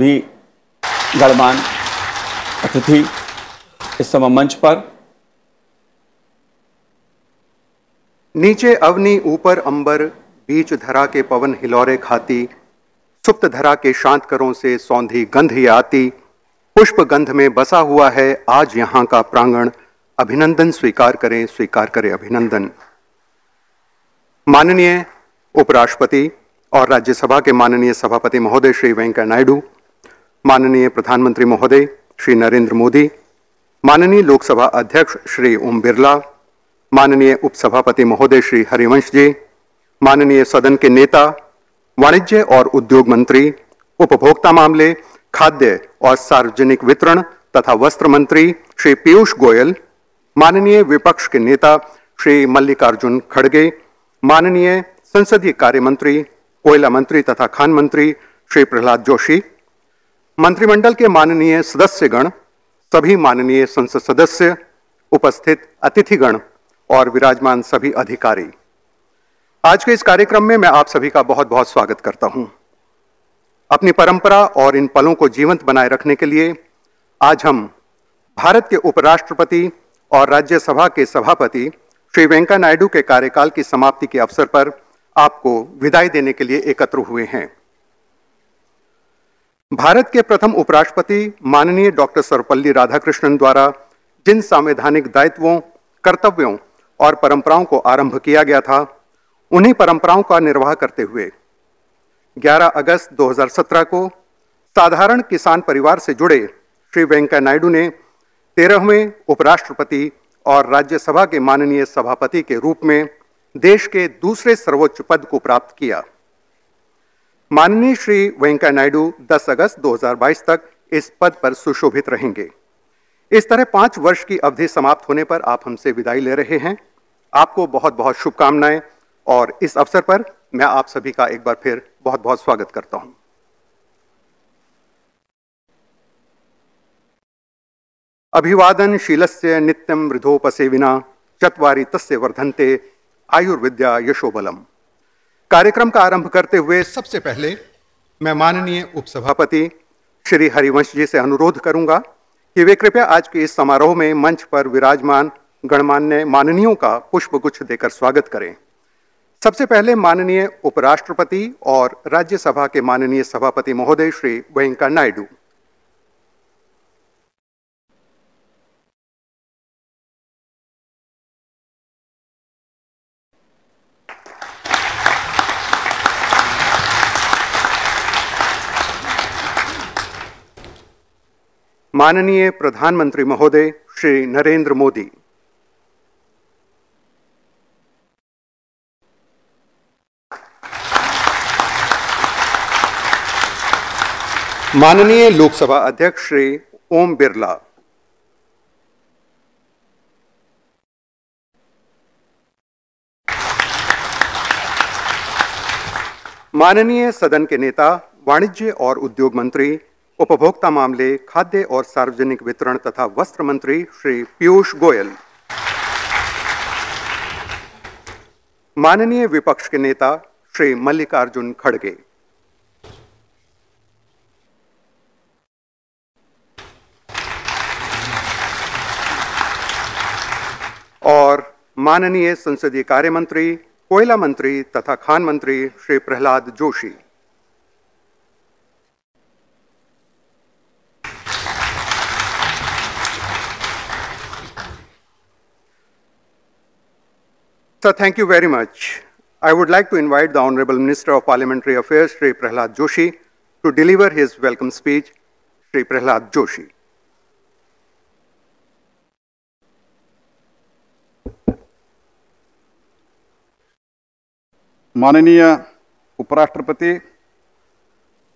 भी गणमान्य अतिथि इस समय मंच पर। नीचे अवनी ऊपर अंबर, बीच धरा के पवन हिलौरे खाती, सुप्त धरा के शांत करों से सौंधी गंध ये आती, पुष्प गंध में बसा हुआ है आज यहां का प्रांगण, अभिनंदन स्वीकार करें अभिनंदन। माननीय उपराष्ट्रपति और राज्यसभा के माननीय सभापति महोदय श्री वेंकैया नायडू, माननीय प्रधानमंत्री महोदय श्री नरेंद्र मोदी, माननीय लोकसभा अध्यक्ष श्री ओम बिरला, माननीय उपसभापति महोदय श्री हरिवंश जी, माननीय सदन के नेता, वाणिज्य और उद्योग मंत्री, उपभोक्ता मामले, खाद्य और सार्वजनिक वितरण तथा वस्त्र मंत्री श्री पीयूष गोयल, माननीय विपक्ष के नेता श्री मल्लिकार्जुन खड़गे, माननीय संसदीय कार्य मंत्री, कोयला मंत्री तथा खान मंत्री श्री प्रहलाद जोशी, मंत्रिमंडल के माननीय सदस्यगण, सभी माननीय संसद सदस्य, उपस्थित अतिथिगण और विराजमान सभी अधिकारी, आज के इस कार्यक्रम में मैं आप सभी का बहुत बहुत स्वागत करता हूं। अपनी परंपरा और इन पलों को जीवंत बनाए रखने के लिए आज हम भारत के उपराष्ट्रपति और राज्यसभा के सभापति श्री वेंकैया नायडू के कार्यकाल की समाप्ति के अवसर पर आपको विदाई देने के लिए एकत्र हुए हैं। भारत के प्रथम उपराष्ट्रपति माननीय डॉक्टर सर्वपल्ली राधाकृष्णन द्वारा जिन संवैधानिक दायित्वों, कर्तव्यों और परंपराओं को आरंभ किया गया था, उन्हीं परंपराओं का निर्वाह करते हुए 11 अगस्त 2017 को साधारण किसान परिवार से जुड़े श्री वेंकैया नायडू ने 13वें उपराष्ट्रपति और राज्यसभा के माननीय सभापति के रूप में देश के दूसरे सर्वोच्च पद को प्राप्त किया। माननीय श्री वेंकैया नायडू 10 अगस्त 2022 तक इस पद पर सुशोभित रहेंगे। इस तरह 5 वर्ष की अवधि समाप्त होने पर आप हमसे विदाई ले रहे हैं। आपको बहुत बहुत शुभकामनाएं और इस अवसर पर मैं आप सभी का एक बार फिर बहुत बहुत स्वागत करता हूं। अभिवादन शीलस्य नित्यं मृधोपसेविना चत्वारि तस्य वर्धन्ते आयुर्विद्या यशोबलम। कार्यक्रम का आरंभ करते हुए सबसे पहले मैं माननीय उपसभापति श्री हरिवंश जी से अनुरोध करूंगा कि वे कृपया आज के इस समारोह में मंच पर विराजमान गणमान्य माननीयों का पुष्पगुच्छ देकर स्वागत करें। सबसे पहले माननीय उपराष्ट्रपति और राज्यसभा के माननीय सभापति महोदय श्री वेंकैया नायडू। माननीय प्रधानमंत्री महोदय श्री नरेंद्र मोदी। माननीय लोकसभा अध्यक्ष श्री ओम बिरला। माननीय सदन के नेता, वाणिज्य और उद्योग मंत्री, उपभोक्ता मामले, खाद्य और सार्वजनिक वितरण तथा वस्त्र मंत्री श्री पीयूष गोयल। माननीय विपक्ष के नेता श्री मल्लिकार्जुन खड़गे। और माननीय संसदीय कार्य मंत्री, कोयला मंत्री तथा खान मंत्री Shri Prahlad Joshi. Sir, thank you very much. I would like to invite the Honorable Minister of Parliamentary Affairs, Shri Prahlad Joshi, to deliver his welcome speech. Shri Prahlad Joshi. माननीय उपराष्ट्रपति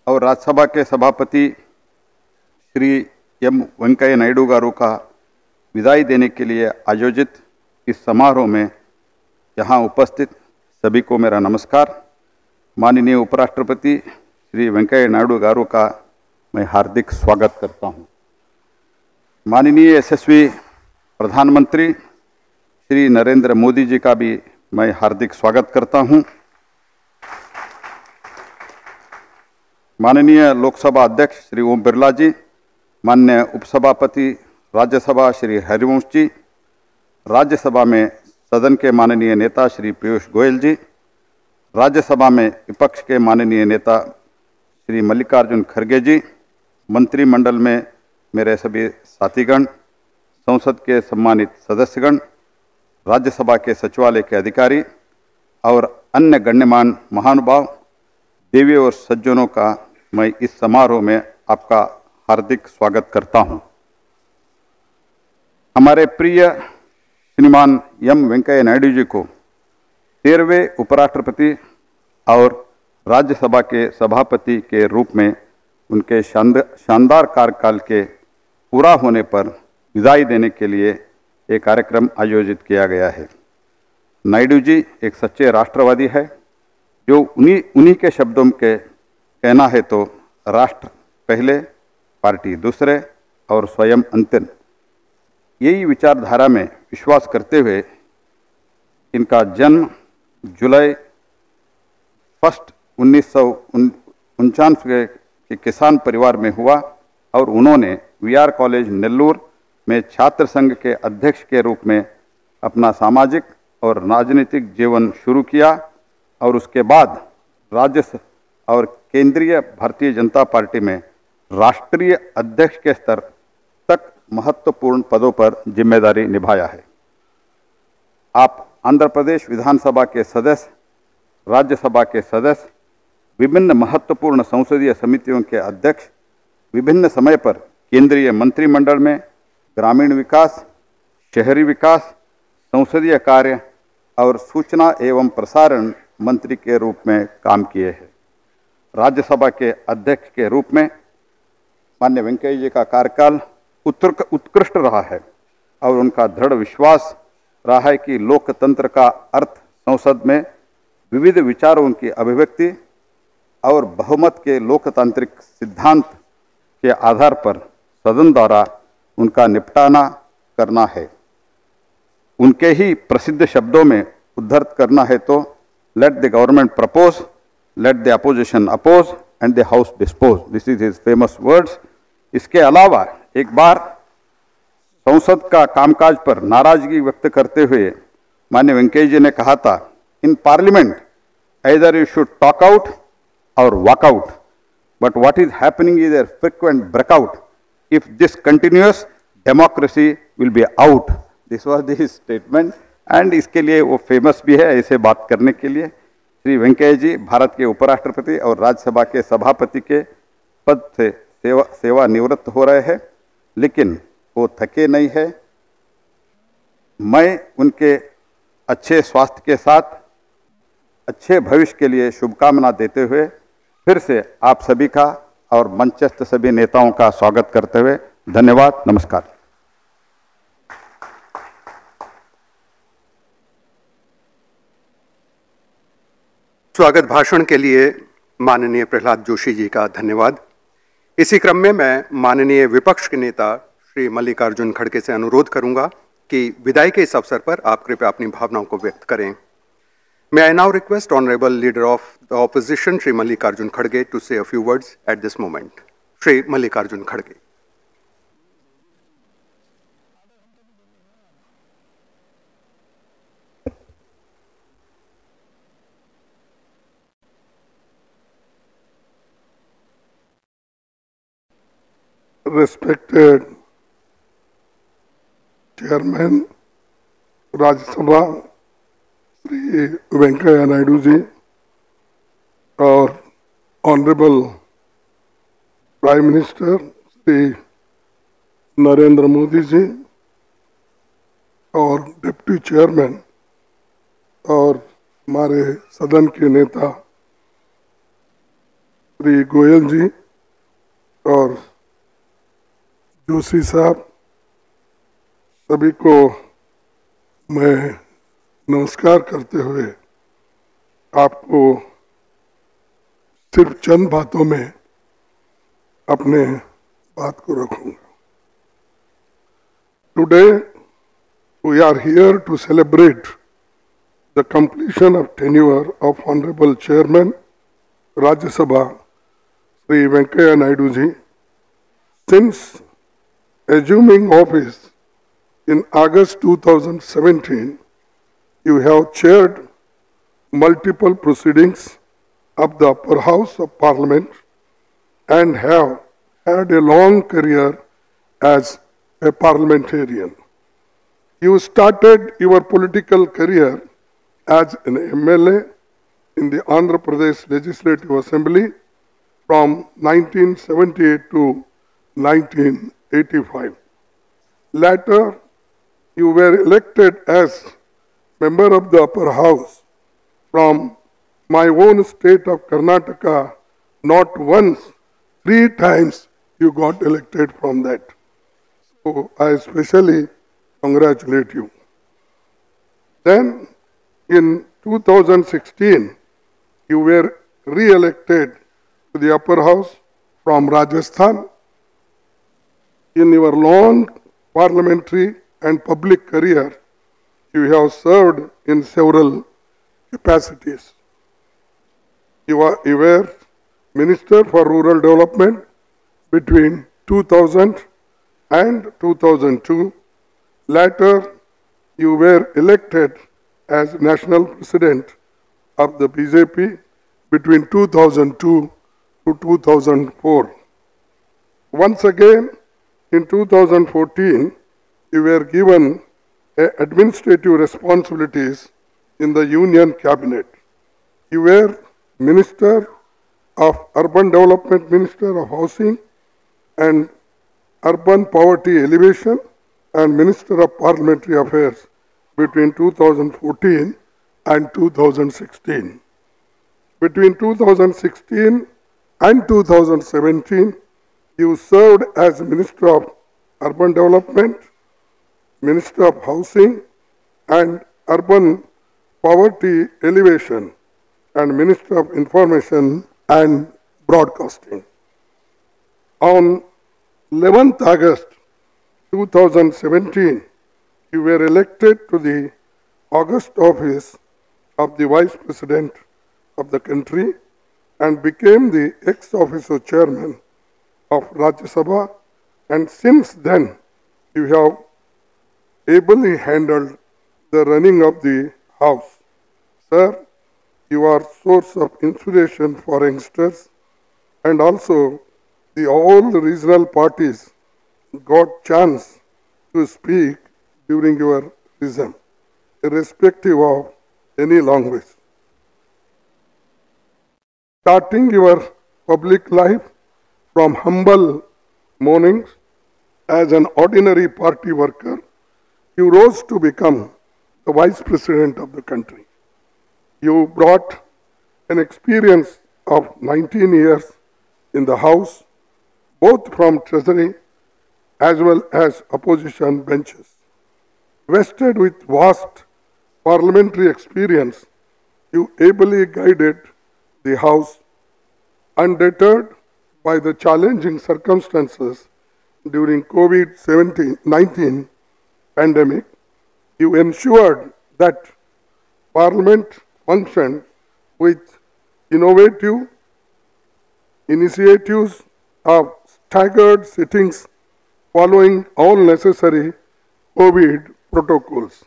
और राज्यसभा के सभापति श्री एम वेंकैया नायडू गारू का विदाई देने के लिए आयोजित इस समारोह में यहाँ उपस्थित सभी को मेरा नमस्कार। माननीय उपराष्ट्रपति श्री वेंकैया नायडू गारू का मैं हार्दिक स्वागत करता हूँ। माननीय यशस्वी प्रधानमंत्री श्री नरेंद्र मोदी जी का भी मैं हार्दिक स्वागत करता हूँ। माननीय लोकसभा अध्यक्ष श्री ओम बिरला जी, माननीय उपसभापति राज्यसभा श्री हरिवंश जी, राज्यसभा में सदन के माननीय नेता श्री पीयूष गोयल जी, राज्यसभा में विपक्ष के माननीय नेता श्री मल्लिकार्जुन खड़गे जी, मंत्रिमंडल में मेरे सभी साथीगण, संसद के सम्मानित सदस्यगण, राज्यसभा के सचिवालय के अधिकारी और अन्य गण्यमान्य महानुभाव, देवी और सज्जनों का मैं इस समारोह में आपका हार्दिक स्वागत करता हूं। हमारे प्रिय श्रीमान एम वेंकैया नायडू जी को 13वें उपराष्ट्रपति और राज्यसभा के सभापति के रूप में उनके शानदार कार्यकाल के पूरा होने पर विदाई देने के लिए एक कार्यक्रम आयोजित किया गया है। नायडू जी एक सच्चे राष्ट्रवादी है, जो उन्हीं के शब्दों के कहना है तो राष्ट्र पहले, पार्टी दूसरे और स्वयं अंतिम, यही विचारधारा में विश्वास करते हुए इनका जन्म जुलाई 1 1949 के किसान परिवार में हुआ और उन्होंने वीआर कॉलेज नेल्लूर में छात्र संघ के अध्यक्ष के रूप में अपना सामाजिक और राजनीतिक जीवन शुरू किया और उसके बाद राज्य और केंद्रीय भारतीय जनता पार्टी में राष्ट्रीय अध्यक्ष के स्तर तक महत्वपूर्ण पदों पर जिम्मेदारी निभाया है। आप आंध्र प्रदेश विधानसभा के सदस्य, राज्यसभा के सदस्य, विभिन्न महत्वपूर्ण संसदीय समितियों के अध्यक्ष, विभिन्न समय पर केंद्रीय मंत्रिमंडल में ग्रामीण विकास, शहरी विकास, संसदीय कार्य और सूचना एवं प्रसारण मंत्री के रूप में काम किए हैं। राज्यसभा के अध्यक्ष के रूप में माननीय वेंकैया जी का कार्यकाल उत्कृष्ट रहा है और उनका दृढ़ विश्वास रहा है कि लोकतंत्र का अर्थ संसद में विविध विचारों की अभिव्यक्ति और बहुमत के लोकतांत्रिक सिद्धांत के आधार पर सदन द्वारा उनका निपटाना करना है। उनके ही प्रसिद्ध शब्दों में उद्धृत करना है तो let the government propose, let the opposition oppose and the house dispose, this is his famous words. इसके अलावा एक बार संसद का कामकाज पर नाराजगी व्यक्त करते हुए माननीय वेंकैया जी ने कहा था, in parliament either you should talk out or walk out, but what is happening is a frequent breakout. If this continues, democracy will be out. This was his statement and इसके लिए वो फेमस भी है ऐसे बात करने के लिए। श्री वेंकैया जी भारत के उपराष्ट्रपति और राज्यसभा के सभापति के पद से सेवा निवृत्त हो रहे हैं, लेकिन वो थके नहीं है। मैं उनके अच्छे स्वास्थ्य के साथ अच्छे भविष्य के लिए शुभकामना देते हुए फिर से आप सभी का और मंचस्थ सभी नेताओं का स्वागत करते हुए धन्यवाद, नमस्कार। स्वागत भाषण के लिए माननीय प्रहलाद जोशी जी का धन्यवाद। इसी क्रम में मैं माननीय विपक्ष के नेता श्री मल्लिकार्जुन खड़गे से अनुरोध करूंगा कि विदाई के इस अवसर पर आप कृपया अपनी भावनाओं को व्यक्त करें। May I now request Honorable Leader of the Opposition, Shri Mallikarjun Khadge, to say a few words at this moment. Shri Mallikarjun Khadge. Respected Chairman, Rajya Sabha, Shri Venkaiah Naidu ji और honourable prime minister Shri Narendra Modi ji और डिप्टी चेयरमैन और हमारे सदन के नेता श्री गोयल जी और जोशी साहब, सभी को मैं नमस्कार करते हुए आपको सिर्फ चंद बातों में अपने बात को रखूंगा। Today we are here to celebrate the completion of tenure of honourable chairman Rajya Sabha Sri Venkaiah Naidu ji, since assuming office in August 2017, you have chaired multiple proceedings of the upper house of Parliament and have had a long career as a parliamentarian. You started your political career as an MLA in the Andhra Pradesh Legislative Assembly from 1978 to 1985. Later, you were elected as member of the upper house from my own state of Karnataka. Not once, 3 times you got elected from that. So I especially congratulate you. Then in 2016, you were re-elected to the upper house from Rajasthan. In your long parliamentary and public career, you have served in several capacities. You were Minister for Rural Development between 2000 and 2002. Later, you were elected as National President of the BJP between 2002 to 2004. Once again, in 2014, you were given administrative responsibilities in the Union Cabinet. You were Minister of Urban Development, Minister of Housing and Urban Poverty Alleviation, and Minister of Parliamentary Affairs between 2014 and 2016. Between 2016 and 2017, you served as Minister of Urban Development, Minister of Housing and Urban Poverty Alleviation, and Minister of Information and Broadcasting. On 11th August 2017, you were elected to the August office of the Vice President of the country and became the ex-officio chairman of Rajya Sabha, and since then you have ably handled the running of the House. Sir, you are source of inspiration for youngsters, and also all regional parties got chance to speak during your region, irrespective of any language. Starting your public life from humble mornings as an ordinary party worker, you rose to become the Vice President of the country. You brought an experience of 19 years in the House, both from Treasury as well as opposition benches. Vested with vast parliamentary experience, you ably guided the House. Undeterred by the challenging circumstances during COVID-19 pandemic, you ensured that Parliament functioned with innovative initiatives of staggered sittings following all necessary COVID protocols.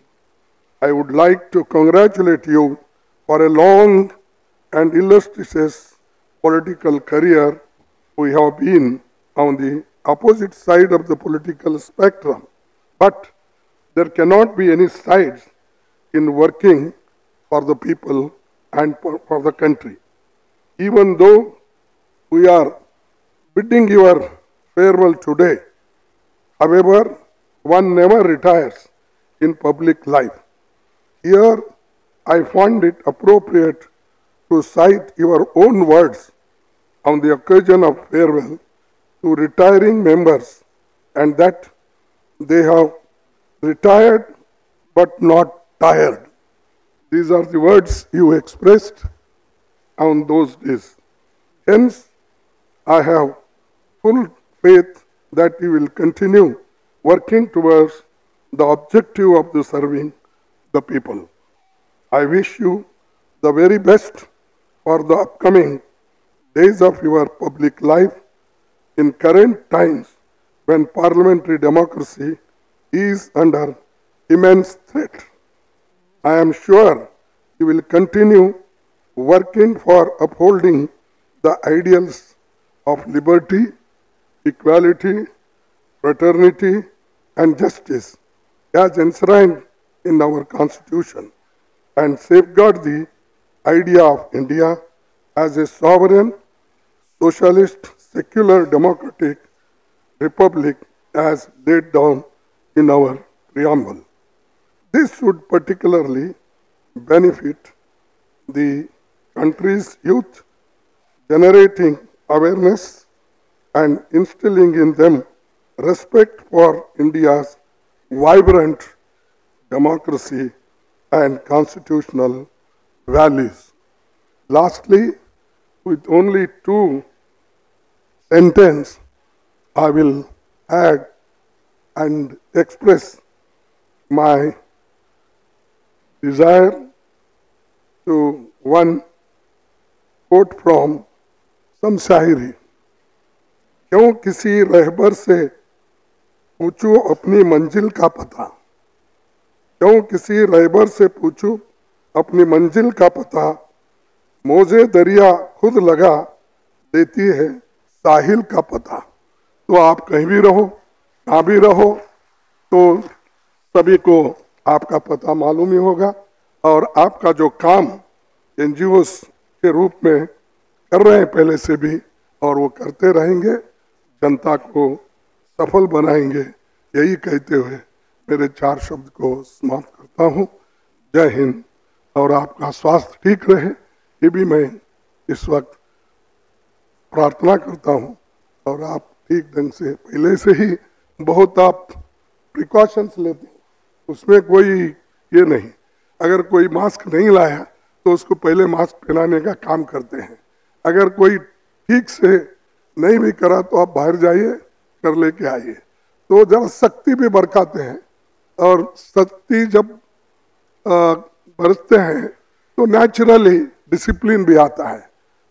I would like to congratulate you for a long and illustrious political career. We have been on the opposite side of the political spectrum, but there cannot be any sides in working for the people and for the country. Even though we are bidding your farewell today, however, one never retires in public life. Here, I found it appropriate to cite your own words on the occasion of farewell to retiring members, and that they have retired but not tired. These are the words you expressed on those days. Hence, I have full faith that you will continue working towards the objective of the serving the people. I wish you the very best for the upcoming days of your public life in current times when parliamentary democracy is under immense threat. I am sure you will continue working for upholding the ideals of liberty, equality, fraternity, and justice as enshrined in our Constitution, and safeguard the idea of India as a sovereign, socialist, secular, democratic republic as laid down in our preamble. This should particularly benefit the country's youth, generating awareness and instilling in them respect for India's vibrant democracy and constitutional values. Lastly, with only 2 sentences, I will add and express my desire to one quote from some शायरी। क्यों किसी रहबर से पूछूं अपनी मंजिल का पता, क्यों किसी रहबर से पूछूं अपनी मंजिल का पता, मौजे दरिया खुद लगा देती है साहिल का पता। तो आप कहीं भी रहो, कहाँ भी रहो, तो सभी को आपका पता मालूम ही होगा, और आपका जो काम एनजीओस के रूप में कर रहे हैं पहले से भी, और वो करते रहेंगे, जनता को सफल बनाएंगे। यही कहते हुए मेरे 4 शब्द को समाप्त करता हूँ। जय हिंद, और आपका स्वास्थ्य ठीक रहे, ये भी मैं इस वक्त प्रार्थना करता हूँ। और आप ठीक ढंग से पहले से ही बहुत आप प्रिकॉशंस लेते हैं, उसमें कोई ये नहीं। अगर कोई मास्क नहीं लाया तो उसको पहले मास्क पहनाने का काम करते हैं। अगर कोई ठीक से नहीं भी करा तो आप बाहर जाइए, कर लेके आइए। तो जब सख्ती भी बरकाते हैं, और सख्ती जब बरतते हैं तो नेचुरली डिसिप्लिन भी आता है।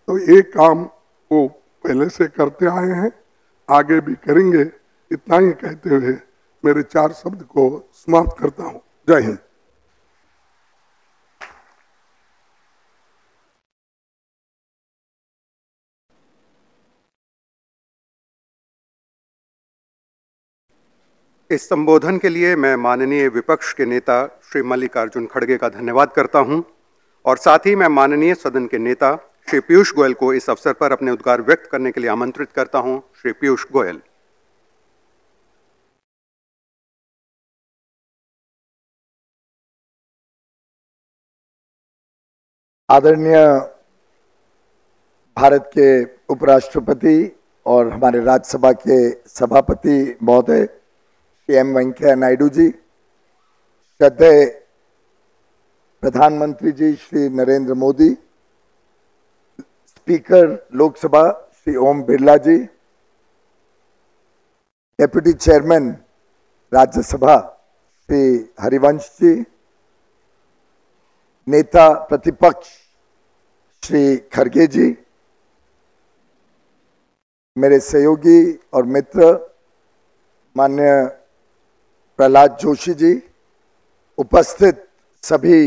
तो ये काम वो पहले से करते आए हैं, आगे भी करेंगे। इतना ही कहते हुए मेरे 4 शब्द को समाप्त करता हूँ। जय हिंद। इस संबोधन के लिए मैं माननीय विपक्ष के नेता श्री मल्लिकार्जुन खड़गे का धन्यवाद करता हूं, और साथ ही मैं माननीय सदन के नेता श्री पीयूष गोयल को इस अवसर पर अपने उद्गार व्यक्त करने के लिए आमंत्रित करता हूं। श्री पीयूष गोयल। आदरणीय भारत के उपराष्ट्रपति और हमारे राज्यसभा के सभापति महोदय श्री एम वेंकैया नायडू जी, श्रद्धेय प्रधानमंत्री जी श्री नरेंद्र मोदी, स्पीकर लोकसभा श्री ओम बिरला जी, डेप्यूटी चेयरमैन राज्यसभा श्री हरिवंश जी, नेता प्रतिपक्ष श्री खड़गे जी, मेरे सहयोगी और मित्र माननीय प्रहलाद जोशी जी, उपस्थित सभी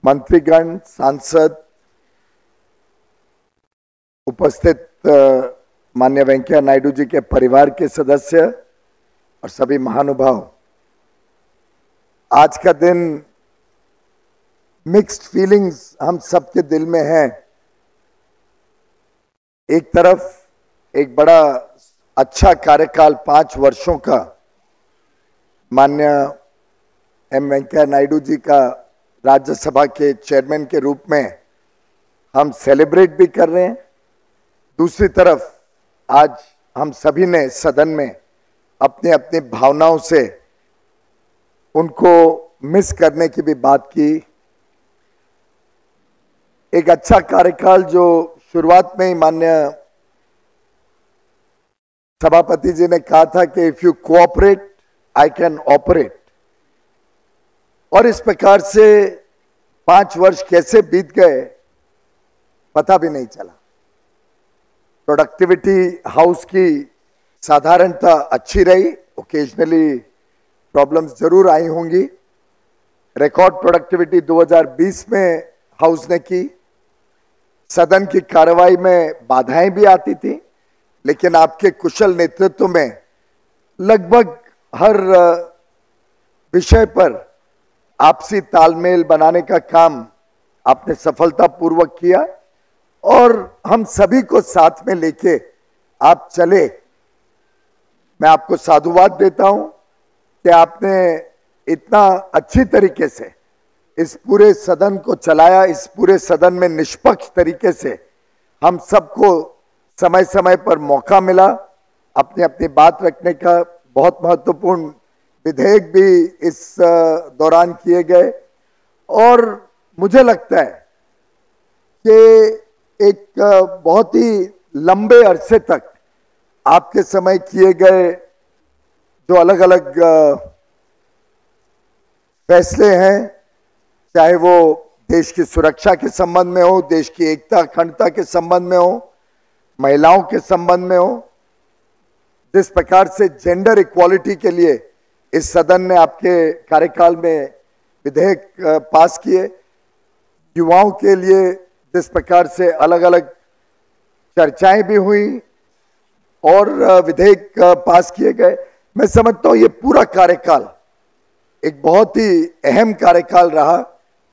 मंत्रीगण, सांसद, उपस्थित माननीय वेंकैया नायडू जी के परिवार के सदस्य और सभी महानुभाव। आज का दिन मिक्स्ड फीलिंग्स हम सबके दिल में है। एक तरफ एक बड़ा अच्छा कार्यकाल 5 वर्षों का माननीय एम वेंकैया नायडू जी का राज्यसभा के चेयरमैन के रूप में हम सेलिब्रेट भी कर रहे हैं। दूसरी तरफ आज हम सभी ने सदन में अपनी अपनी भावनाओं से उनको मिस करने की भी बात की। एक अच्छा कार्यकाल जो शुरुआत में ही माननीय सभापति जी ने कहा था कि if you cooperate I can operate, और इस प्रकार से 5 वर्ष कैसे बीत गए पता भी नहीं चला। प्रोडक्टिविटी हाउस की साधारणता अच्छी रही, ओकेजनली प्रॉब्लम्स जरूर आई होंगी। रिकॉर्ड प्रोडक्टिविटी 2020 में हाउस ने की। सदन की कार्रवाई में बाधाएं भी आती थी, लेकिन आपके कुशल नेतृत्व में लगभग हर विषय पर आपसी तालमेल बनाने का काम आपने सफलतापूर्वक किया और हम सभी को साथ में लेके आप चले। मैं आपको साधुवाद देता हूं कि आपने इतना अच्छी तरीके से इस पूरे सदन को चलाया। इस पूरे सदन में निष्पक्ष तरीके से हम सबको समय समय पर मौका मिला अपनी अपनी बात रखने का। बहुत महत्वपूर्ण विधेयक भी इस दौरान किए गए और मुझे लगता है कि एक बहुत ही लंबे अरसे तक आपके समय किए गए जो अलग अलग फैसले हैं, चाहे वो देश की सुरक्षा के संबंध में हो, देश की एकता अखंडता के संबंध में हो, महिलाओं के संबंध में हो, जिस प्रकार से जेंडर इक्वालिटी के लिए इस सदन ने आपके कार्यकाल में विधेयक पास किए, युवाओं के लिए जिस प्रकार से अलग अलग चर्चाएं भी हुई और विधेयक पास किए गए, मैं समझता हूं ये पूरा कार्यकाल एक बहुत ही अहम कार्यकाल रहा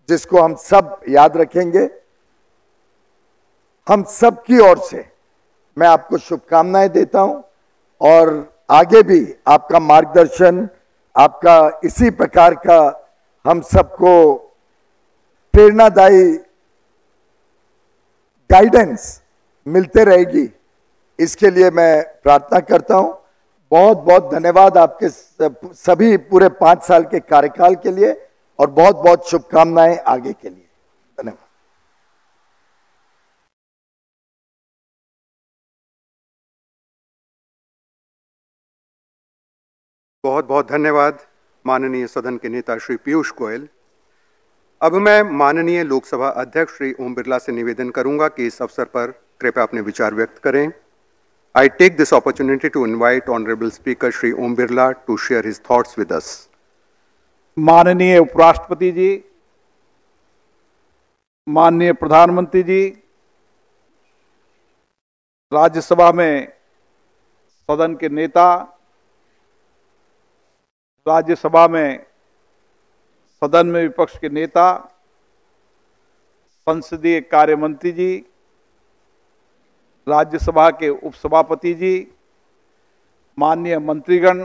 जिसको हम सब याद रखेंगे। हम सब की ओर से मैं आपको शुभकामनाएं देता हूं और आगे भी आपका मार्गदर्शन, आपका इसी प्रकार का हम सबको प्रेरणादायी गाइडेंस मिलते रहेगी, इसके लिए मैं प्रार्थना करता हूं। बहुत बहुत धन्यवाद आपके सभी पूरे 5 साल के कार्यकाल के लिए और बहुत बहुत शुभकामनाएं आगे के लिए। धन्यवाद। बहुत बहुत धन्यवाद माननीय सदन के नेता श्री पीयूष गोयल। अब मैं माननीय लोकसभा अध्यक्ष श्री ओम बिरला से निवेदन करूंगा कि इस अवसर पर कृपया अपने विचार व्यक्त करें। I take this opportunity to invite Honorable Speaker Shri Om Birla to share his thoughts with us. माननीय उपराष्ट्रपति जी, माननीय प्रधानमंत्री जी, राज्यसभा में सदन के नेता, राज्यसभा में सदन में विपक्ष के नेता, संसदीय कार्य मंत्री जी, राज्यसभा के उपसभापति जी, माननीय मंत्रीगण,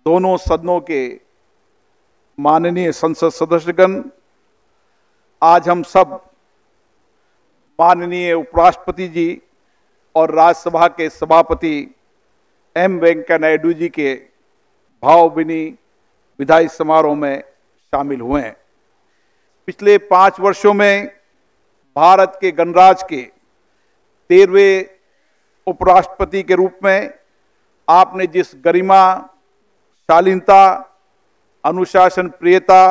दोनों सदनों के माननीय संसद सदस्यगण, आज हम सब माननीय उपराष्ट्रपति जी और राज्यसभा के सभापति एम वेंकैया नायडू जी के भावभीनी विदाई समारोह में शामिल हुए हैं। पिछले 5 वर्षों में भारत के गणराज्य के 13वें उपराष्ट्रपति के रूप में आपने जिस गरिमा, शालीनता, अनुशासन प्रियता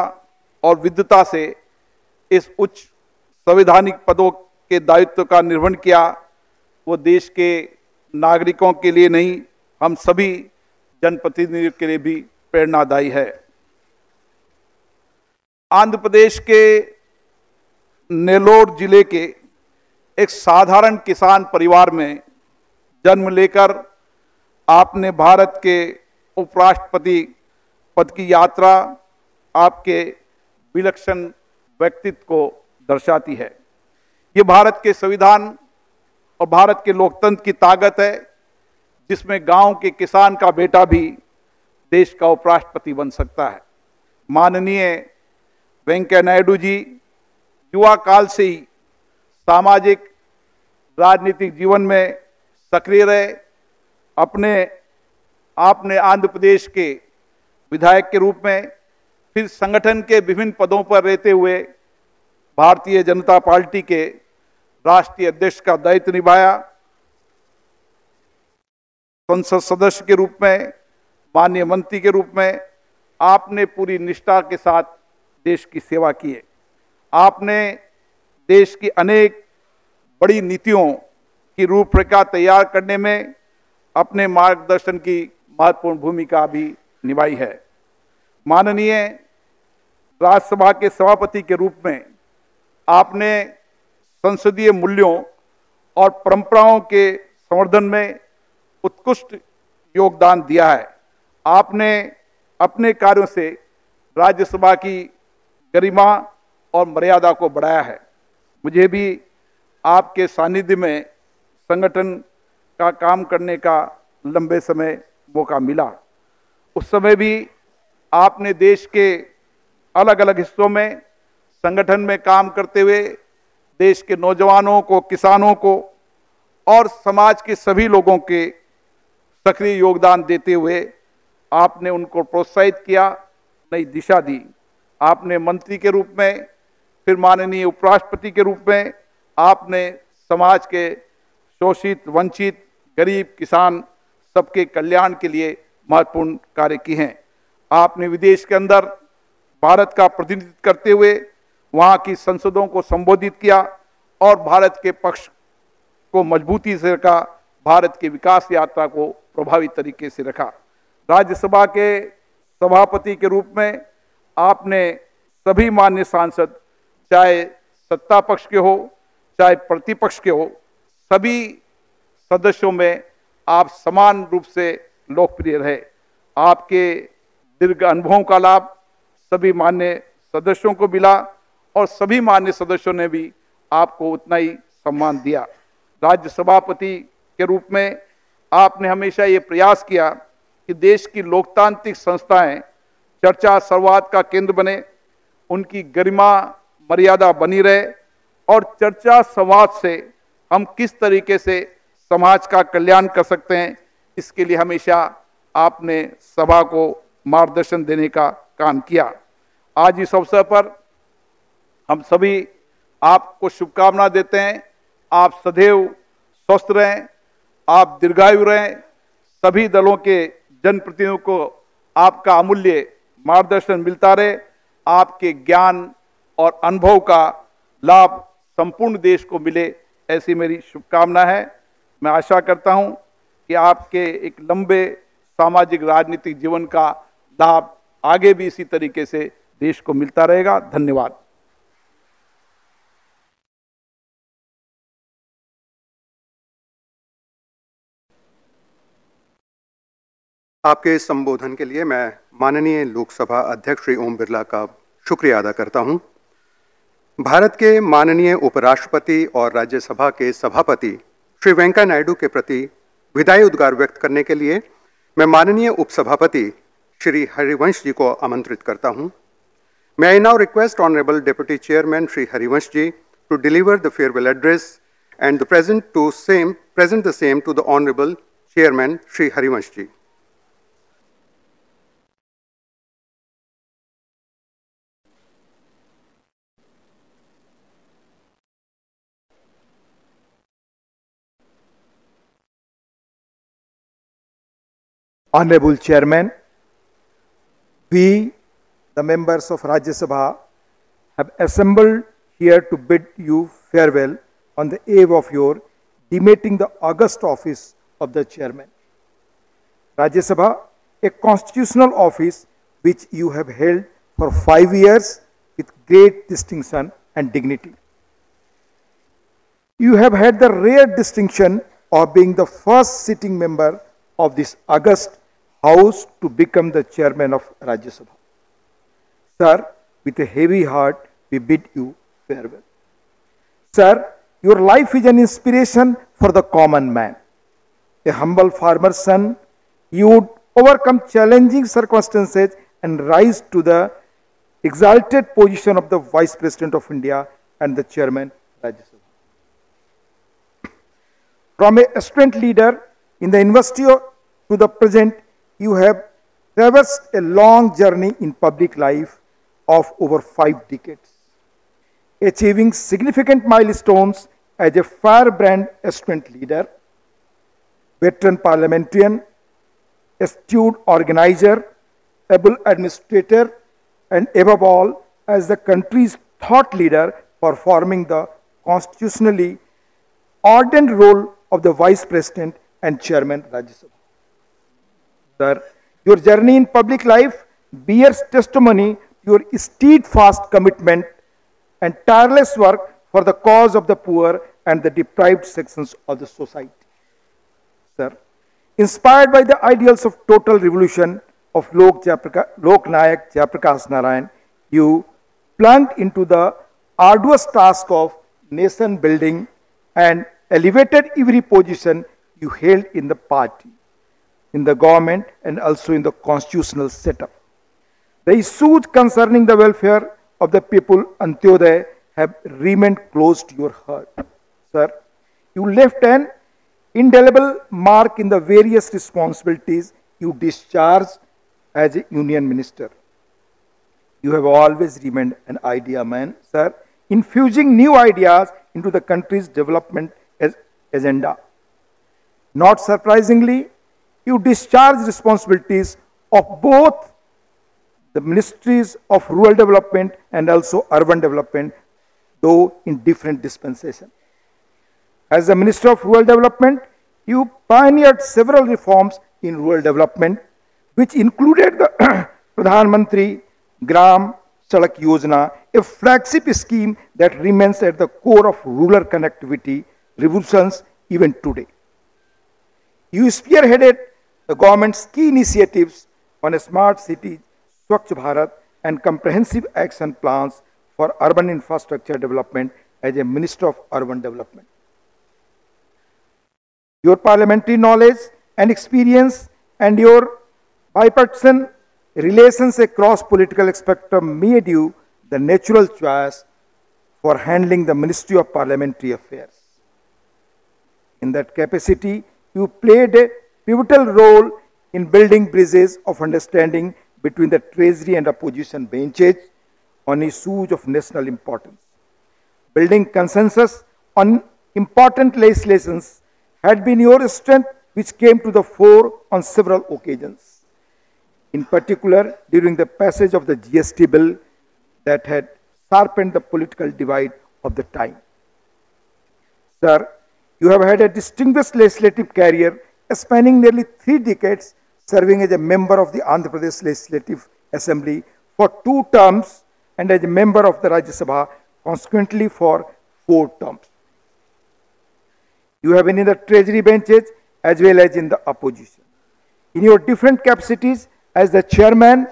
और विद्वता से इस उच्च संवैधानिक पदों के दायित्व का निर्वहन किया, वो देश के नागरिकों के लिए नहीं, हम सभी जनप्रतिनिधियों के लिए भी प्रेरणादायी है। आंध्र प्रदेश के नेल्लोर जिले के एक साधारण किसान परिवार में जन्म लेकर आपने भारत के उपराष्ट्रपति पद की यात्रा आपके विलक्षण व्यक्तित्व को दर्शाती है। ये भारत के संविधान और भारत के लोकतंत्र की ताकत है, जिसमें गांव के किसान का बेटा भी देश का उपराष्ट्रपति बन सकता है। माननीय वेंकैया नायडू जी युवा काल से ही सामाजिक राजनीतिक जीवन में सक्रिय रहे। आपने आंध्र प्रदेश के विधायक के रूप में, फिर संगठन के विभिन्न पदों पर रहते हुए भारतीय जनता पार्टी के राष्ट्रीय अध्यक्ष का दायित्व निभाया। संसद सदस्य के रूप में, माननीय मंत्री के रूप में आपने पूरी निष्ठा के साथ देश की सेवा की है। आपने देश की अनेक बड़ी नीतियों की रूपरेखा तैयार करने में अपने मार्गदर्शन की महत्वपूर्ण भूमिका भी निभाई है। माननीय राज्यसभा के सभापति के रूप में आपने संसदीय मूल्यों और परंपराओं के संवर्धन में उत्कृष्ट योगदान दिया है। आपने अपने कार्यों से राज्यसभा की गरिमा और मर्यादा को बढ़ाया है। मुझे भी आपके सानिध्य में संगठन का काम करने का लंबे समय मौका मिला। उस समय भी आपने देश के अलग अलग हिस्सों में संगठन में काम करते हुए देश के नौजवानों को, किसानों को और समाज के सभी लोगों के सक्रिय योगदान देते हुए आपने उनको प्रोत्साहित किया, नई दिशा दी। आपने मंत्री के रूप में, फिर माननीय उपराष्ट्रपति के रूप में आपने समाज के शोषित, वंचित, गरीब, किसान सबके कल्याण के लिए महत्वपूर्ण कार्य किए हैं। आपने विदेश के अंदर भारत का प्रतिनिधित्व करते हुए वहां की संसदों को संबोधित किया और भारत के पक्ष को मजबूती से रखा, भारत की विकास यात्रा को प्रभावी तरीके से रखा। राज्यसभा के सभापति के रूप में आपने सभी माननीय सांसद, चाहे सत्ता पक्ष के हो चाहे प्रतिपक्ष के हो, सभी सदस्यों में आप समान रूप से लोकप्रिय रहे। आपके दीर्घ अनुभवों का लाभ सभी माननीय सदस्यों को मिला और सभी माननीय सदस्यों ने भी आपको उतना ही सम्मान दिया। राज्य सभापति के रूप में आपने हमेशा ये प्रयास किया कि देश की लोकतांत्रिक संस्थाएं चर्चा संवाद का केंद्र बने, उनकी गरिमा मर्यादा बनी रहे और चर्चा संवाद से हम किस तरीके से समाज का कल्याण कर सकते हैं, इसके लिए हमेशा आपने सभा को मार्गदर्शन देने का काम किया। आज इस अवसर पर हम सभी आपको शुभकामना देते हैं। आप सदैव स्वस्थ रहें, आप दीर्घायु रहें। सभी दलों के जनप्रतिनिधियों को आपका अमूल्य मार्गदर्शन मिलता रहे। आपके ज्ञान और अनुभव का लाभ संपूर्ण देश को मिले, ऐसी मेरी शुभकामना है। मैं आशा करता हूं कि आपके एक लंबे सामाजिक राजनीतिक जीवन का लाभ आगे भी इसी तरीके से देश को मिलता रहेगा। धन्यवाद। आपके इस संबोधन के लिए मैं माननीय लोकसभा अध्यक्ष श्री ओम बिरला का शुक्रिया अदा करता हूं। भारत के माननीय उपराष्ट्रपति और राज्यसभा के सभापति श्री वेंकैया नायडू के प्रति विदाई उद्गार व्यक्त करने के लिए मैं माननीय उपसभापति श्री हरिवंश जी को आमंत्रित करता हूं। May I now request Honorable Deputy Chairman Shri Harivansh ji to deliver the farewell address and present the same to the Honorable Chairman Shri Harivansh ji. Honorable Chairman, we, the members of Rajya Sabha, have assembled here to bid you farewell on the eve of your demitting the august office of the Chairman. Rajya Sabha, a constitutional office which you have held for 5 years with great distinction and dignity. You have had the rare distinction of being the first sitting member of this august House to become the Chairman of Rajya Sabha. Sir, with a heavy heart, we bid you farewell. Sir, your life is an inspiration for the common man. A humble farmer's son, you would overcome challenging circumstances and rise to the exalted position of the Vice President of India and the Chairman of Rajya Sabha. From a aspirant leader in the university to the present, you have traversed a long journey in public life of over 5 decades, achieving significant milestones as a firebrand aspirant leader, veteran parliamentarian, astute organizer, able administrator, and above all, as the country's thought leader performing the constitutionally ordained role of the Vice President and Chairman Rajya Sabha. Sir, your journey in public life bears testimony to your steadfast commitment and tireless work for the cause of the poor and the deprived sections of the society. Sir, inspired by the ideals of total revolution of Lok Nayak Jayaprakash Narayan, you plunged into the arduous task of nation building and elevated every position you held in the party, in the government, and also in the constitutional setup. The issues concerning the welfare of the people, Antyodaya, have remained close to your heart. Sir, you left an indelible mark in the various responsibilities you discharged as a union minister. You have always remained an idea man, sir, infusing new ideas into the country's development agenda. Not surprisingly, you discharged responsibilities of both the ministries of rural development and also urban development, though in different dispensations. As the Minister of Rural Development, you pioneered several reforms in rural development, which included the Pradhan Mantri Gram Sadak Yojana, a flagship scheme that remains at the core of rural connectivity revolutions even today. You spearheaded the government's key initiatives on a smart city, Swachh Bharat, and comprehensive action plans for urban infrastructure development as a Minister of Urban Development. Your parliamentary knowledge and experience and your bipartisan relations across political spectrum made you the natural choice for handling the Ministry of Parliamentary Affairs. In that capacity, you played a pivotal role in building bridges of understanding between the Treasury and opposition benches on issues of national importance. Building consensus on important legislations had been your strength, which came to the fore on several occasions. In particular, during the passage of the GST bill that had sharpened the political divide of the time. Sir, you have had a distinguished legislative career spanning nearly 3 decades, serving as a member of the Andhra Pradesh Legislative Assembly for 2 terms and as a member of the Rajya Sabha consequently for 4 terms. You have been in the Treasury benches as well as in the opposition. In your different capacities as the Chairman,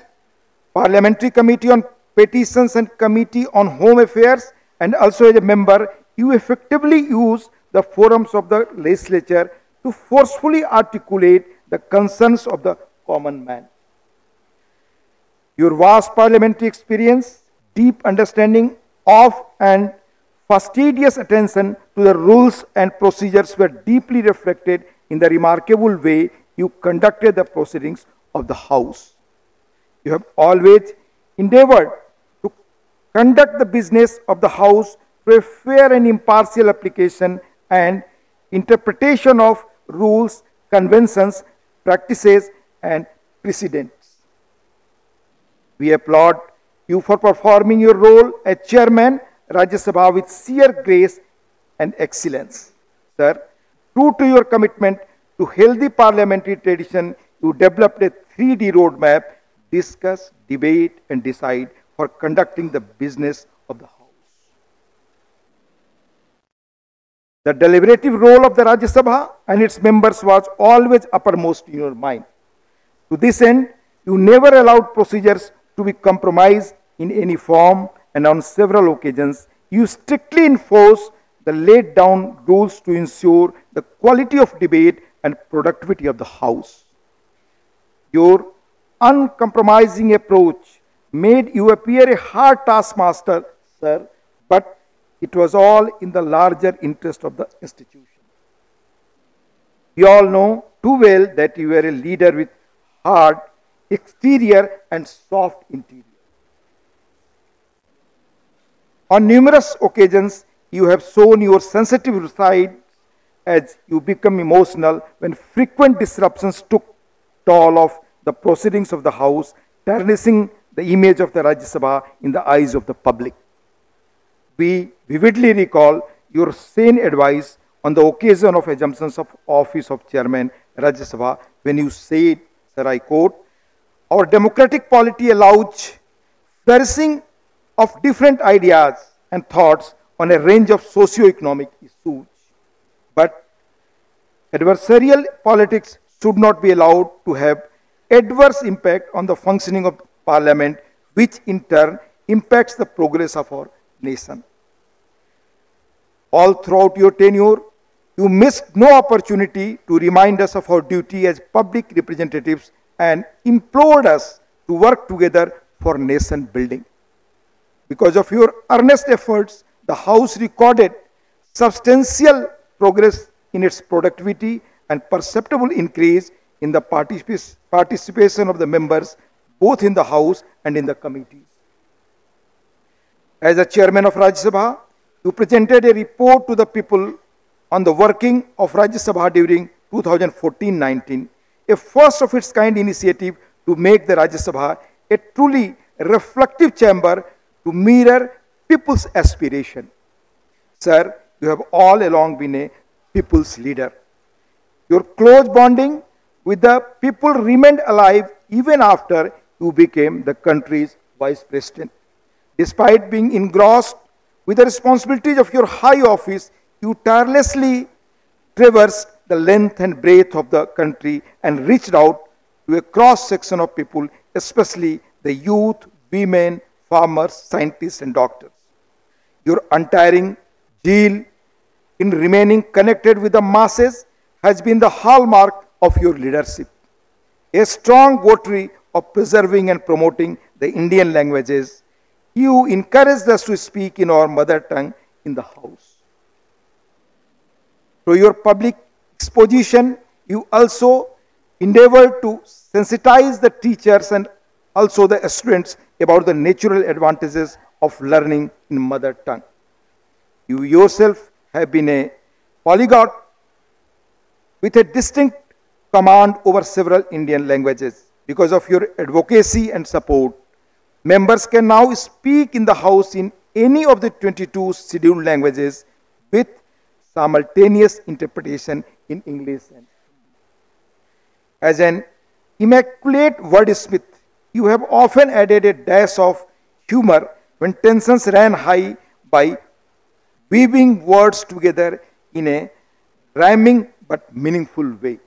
Parliamentary Committee on Petitions and Committee on Home Affairs, and also as a member, you effectively use the forums of the legislature to forcefully articulate the concerns of the common man. Your vast parliamentary experience, deep understanding of and fastidious attention to the rules and procedures were deeply reflected in the remarkable way you conducted the proceedings of the House. You have always endeavored to conduct the business of the House to a fair and impartial application and interpretation of rules, conventions, practices, and precedents. We applaud you for performing your role as Chairman, Rajya Sabha, with sheer grace and excellence. Sir, true to your commitment to healthy parliamentary tradition, you developed a 3D roadmap: discuss, debate, and decide for conducting the business of the House. The deliberative role of the Rajya Sabha and its members was always uppermost in your mind. To this end, you never allowed procedures to be compromised in any form, and on several occasions, you strictly enforced the laid down rules to ensure the quality of debate and productivity of the House. Your uncompromising approach made you appear a hard taskmaster, sir, but it was all in the larger interest of the institution. We all know too well that you were a leader with hard exterior and soft interior. On numerous occasions, you have shown your sensitive side as you become emotional when frequent disruptions took toll of the proceedings of the House, tarnishing the image of the Rajya Sabha in the eyes of the public. We vividly recall your sane advice on the occasion of assumption of office of Chairman Rajya Sabha, when you said, sir, I quote, "Our democratic polity allows flourishing of different ideas and thoughts on a range of socio-economic issues. But adversarial politics should not be allowed to have adverse impact on the functioning of Parliament, which in turn impacts the progress of our nation. All throughout your tenure, you missed no opportunity to remind us of our duty as public representatives and implored us to work together for nation building. Because of your earnest efforts, the House recorded substantial progress in its productivity and perceptible increase in the participation of the members both in the House and in the committees. As the chairman of Rajya Sabha, you presented a report to the people on the working of Rajya Sabha during 2014-19, a first of its kind initiative to make the Rajya Sabha a truly reflective chamber to mirror people's aspiration. Sir, you have all along been a people's leader. Your close bonding with the people remained alive even after you became the country's vice president. Despite being engrossed with the responsibilities of your high office, you tirelessly traversed the length and breadth of the country and reached out to a cross-section of people, especially the youth, women, farmers, scientists, and doctors. Your untiring zeal in remaining connected with the masses has been the hallmark of your leadership. A strong votary of preserving and promoting the Indian languages, you encouraged us to speak in our mother tongue in the House. Through your public exposition, you also endeavored to sensitize the teachers and also the students about the natural advantages of learning in mother tongue. You yourself have been a polyglot with a distinct command over several Indian languages. Because of your advocacy and support, members can now speak in the House in any of the 22 scheduled languages with simultaneous interpretation in English. As an immaculate wordsmith, you have often added a dash of humor when tensions ran high by weaving words together in a rhyming but meaningful way.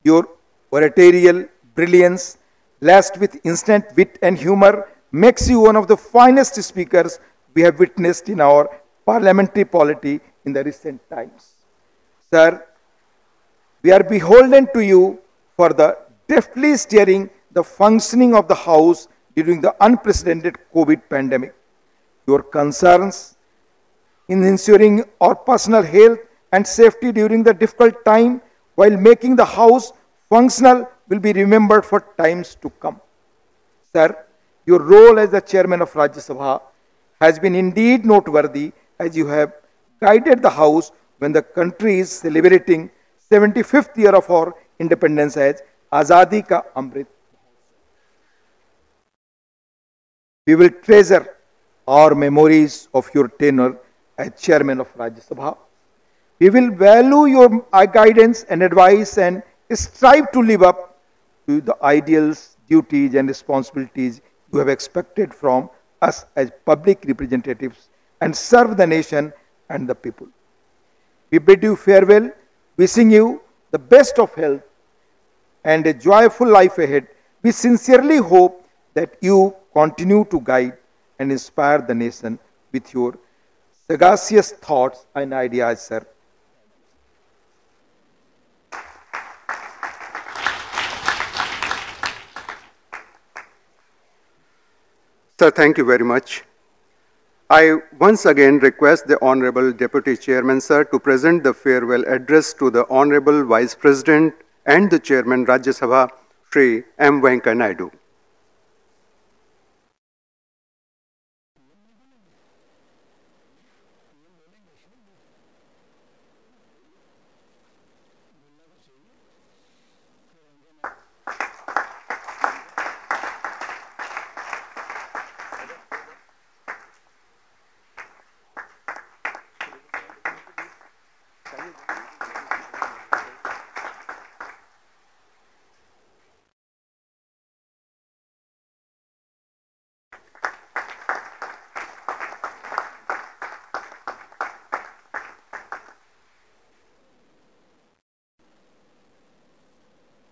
Your oratorial brilliance, laced with instant wit and humor, makes you one of the finest speakers we have witnessed in our parliamentary polity in the recent times. Sir, we are beholden to you for the deftly steering the functioning of the House during the unprecedented COVID pandemic. Your concerns in ensuring our personal health and safety during the difficult time while making the House functional will be remembered for times to come. Sir, your role as the chairman of Rajya Sabha has been indeed noteworthy, as you have guided the House when the country is celebrating 75th year of our independence as Azadi Ka Amrit. We will treasure our memories of your tenure as chairman of Rajya Sabha. We will value your guidance and advice and strive to live up to the ideals, duties, and responsibilities you have expected from us as public representatives and serve the nation and the people. We bid you farewell, wishing you the best of health and a joyful life ahead. We sincerely hope that you continue to guide and inspire the nation with your sagacious thoughts and ideas, sir. Sir, thank you very much. I once again request the Honorable Deputy Chairman, sir, to present the farewell address to the Honorable Vice President and the Chairman Rajya Sabha, Shri M Venkaiah Naidu.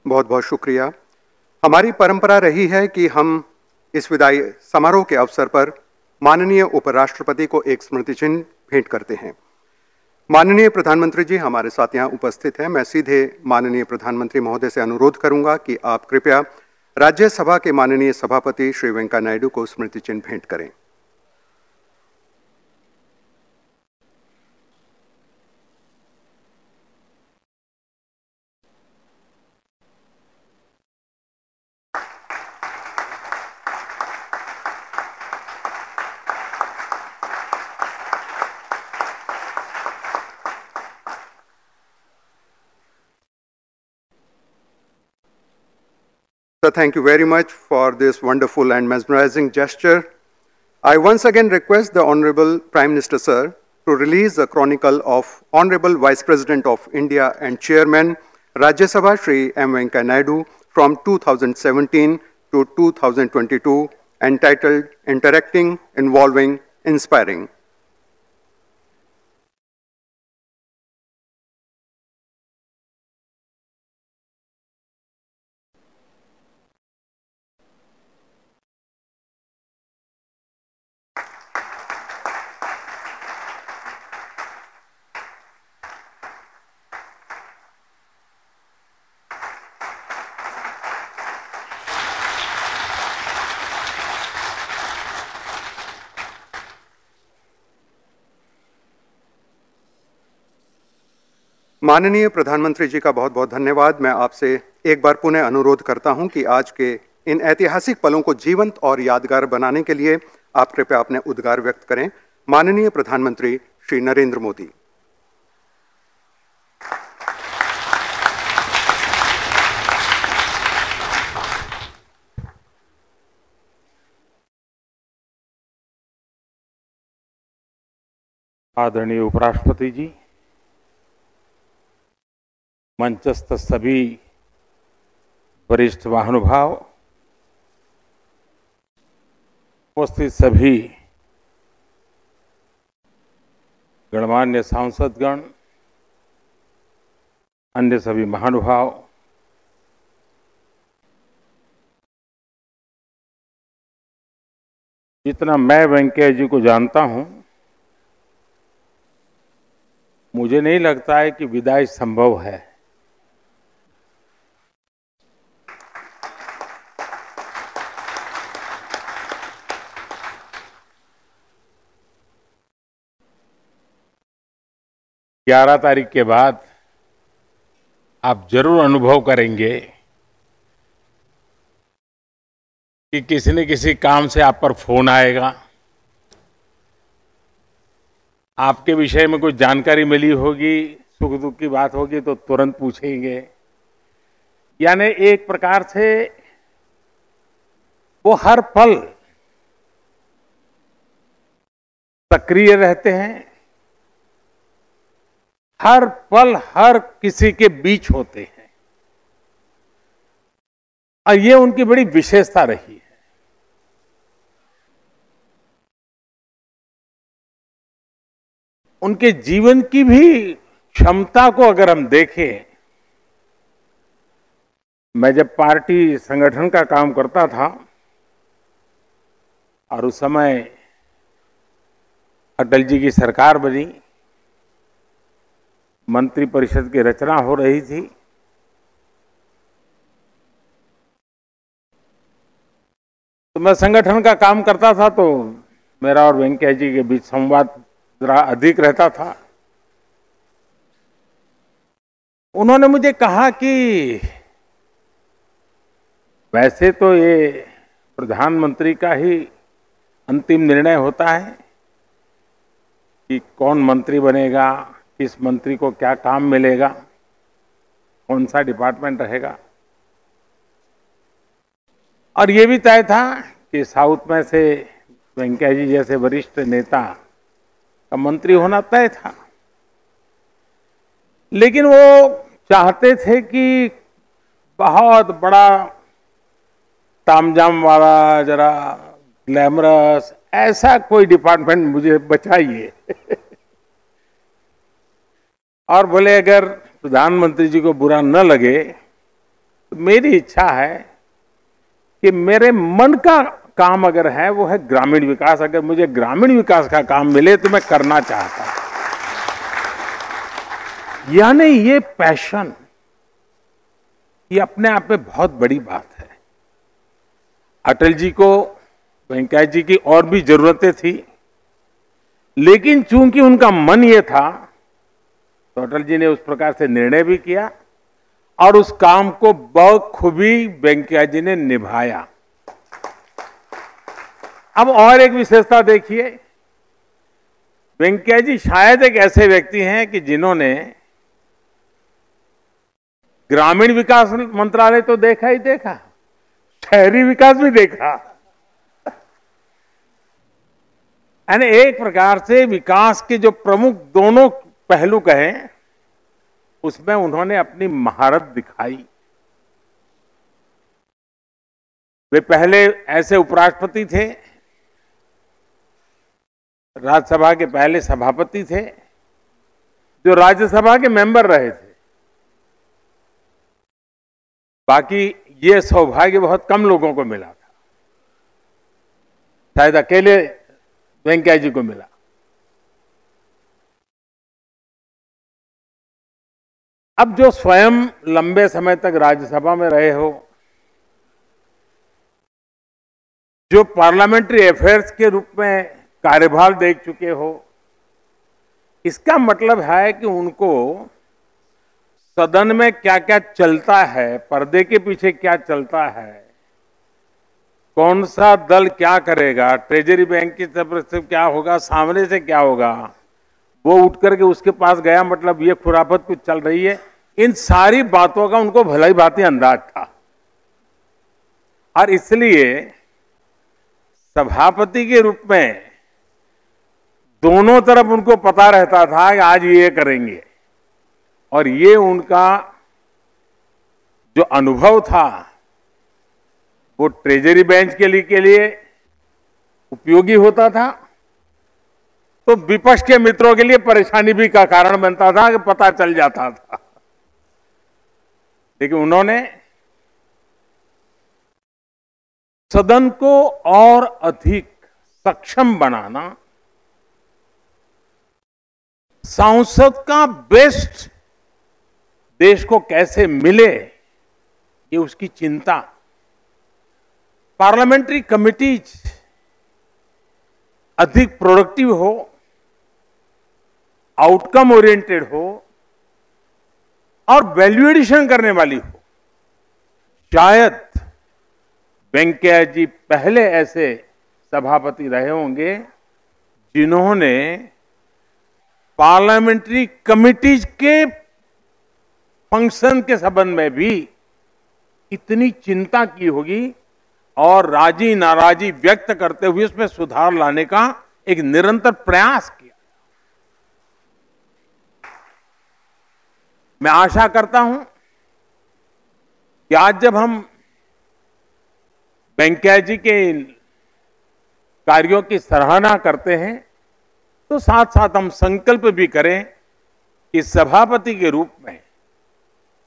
बहुत बहुत शुक्रिया। हमारी परंपरा रही है कि हम इस विदाई समारोह के अवसर पर माननीय उपराष्ट्रपति को एक स्मृति चिन्ह भेंट करते हैं। माननीय प्रधानमंत्री जी हमारे साथ यहाँ उपस्थित हैं। मैं सीधे माननीय प्रधानमंत्री महोदय से अनुरोध करूंगा कि आप कृपया राज्यसभा के माननीय सभापति श्री वेंकैया नायडू को स्मृति चिन्ह भेंट करें। So thank you very much for this wonderful and mesmerizing gesture. I once again request the Honorable Prime Minister, sir, to release the chronicle of Honorable Vice President of India and Chairman, Rajya Sabha, Shri M Venkaiah Naidu, from 2017 to 2022, entitled Interacting, Involving, Inspiring. माननीय प्रधानमंत्री जी का बहुत बहुत धन्यवाद। मैं आपसे एक बार पुनः अनुरोध करता हूं कि आज के इन ऐतिहासिक पलों को जीवंत और यादगार बनाने के लिए आप कृपया अपने उद्गार व्यक्त करें। माननीय प्रधानमंत्री श्री नरेंद्र मोदी। आदरणीय उपराष्ट्रपति जी, मंचस्थ सभी वरिष्ठ महानुभाव, उपस्थित सभी गणमान्य सांसदगण, अन्य सभी महानुभाव, जितना मैं वेंकैया जी को जानता हूं, मुझे नहीं लगता है कि विदाई संभव है। ग्यारह तारीख के बाद आप जरूर अनुभव करेंगे कि किसी न किसी काम से आप पर फोन आएगा, आपके विषय में कुछ जानकारी मिली होगी, सुख दुख की बात होगी तो तुरंत पूछेंगे। यानी एक प्रकार से वो हर पल सक्रिय रहते हैं, हर पल हर किसी के बीच होते हैं, और ये उनकी बड़ी विशेषता रही है। उनके जीवन की भी क्षमता को अगर हम देखें, मैं जब पार्टी संगठन का काम करता था और उस समय अटल जी की सरकार बनी, मंत्री परिषद की रचना हो रही थी, तो मैं संगठन का काम करता था, तो मेरा और वेंकैया जी के बीच संवाद जरा अधिक रहता था। उन्होंने मुझे कहा कि वैसे तो ये प्रधानमंत्री का ही अंतिम निर्णय होता है कि कौन मंत्री बनेगा, किस मंत्री को क्या काम मिलेगा, कौन सा डिपार्टमेंट रहेगा, और ये भी तय था कि साउथ में से वेंकैया जी जैसे वरिष्ठ नेता का मंत्री होना तय था। लेकिन वो चाहते थे कि बहुत बड़ा तामझाम वाला, जरा ग्लैमरस ऐसा कोई डिपार्टमेंट मुझे बचाइए। और बोले अगर प्रधानमंत्री जी को बुरा न लगे तो मेरी इच्छा है कि मेरे मन का काम अगर है वो है ग्रामीण विकास। अगर मुझे ग्रामीण विकास का काम मिले तो मैं करना चाहता हूं। यानी ये पैशन, ये अपने आप में बहुत बड़ी बात है। अटल जी को वेंकैया जी की और भी जरूरतें थी, लेकिन चूंकि उनका मन ये था तो अटल जी ने उस प्रकार से निर्णय भी किया और उस काम को बखूबी वेंकैया जी ने निभाया। अब और एक विशेषता देखिए, वेंकैया जी शायद एक ऐसे व्यक्ति हैं कि जिन्होंने ग्रामीण विकास मंत्रालय तो देखा ही देखा, शहरी विकास भी देखा। यानी एक प्रकार से विकास के जो प्रमुख दोनों पहलू कहें, उसमें उन्होंने अपनी महारत दिखाई। वे पहले ऐसे उपराष्ट्रपति थे, राज्यसभा के पहले सभापति थे, जो राज्यसभा के मेंबर रहे थे। बाकी ये सौभाग्य बहुत कम लोगों को मिला था, शायद अकेले वेंकैया जी को मिला। अब जो स्वयं लंबे समय तक राज्यसभा में रहे हो, जो पार्लियामेंट्री अफेयर्स के रूप में कार्यभार देख चुके हो, इसका मतलब है कि उनको सदन में क्या क्या चलता है, पर्दे के पीछे क्या चलता है, कौन सा दल क्या करेगा, ट्रेजरी बैंक की तरफ से क्या होगा, सामने से क्या होगा, वो उठ करके उसके पास गया, मतलब ये खुराफत कुछ चल रही है। इन सारी बातों का उनको भला ही भांति अंदाज था और इसलिए सभापति के रूप में दोनों तरफ उनको पता रहता था कि आज ये करेंगे, और ये उनका जो अनुभव था वो ट्रेजरी बेंच के लिए उपयोगी होता था, तो विपक्ष के मित्रों के लिए परेशानी भी का कारण बनता था कि पता चल जाता था। लेकिन उन्होंने सदन को और अधिक सक्षम बनाना, सांसद का बेस्ट देश को कैसे मिले, ये उसकी चिंता। पार्लियामेंट्री कमिटीज अधिक प्रोडक्टिव हो, आउटकम ओरिएंटेड हो और वैल्यू एडिशन करने वाली हो। शायद वेंकैया जी पहले ऐसे सभापति रहे होंगे जिन्होंने पार्लियामेंट्री कमिटीज के फंक्शन के संबंध में भी इतनी चिंता की होगी और राजी नाराजी व्यक्त करते हुए उसमें सुधार लाने का एक निरंतर प्रयास किया। मैं आशा करता हूं कि आज जब हम वेंकैया जी के कार्यों की सराहना करते हैं तो साथ साथ हम संकल्प भी करें कि सभापति के रूप में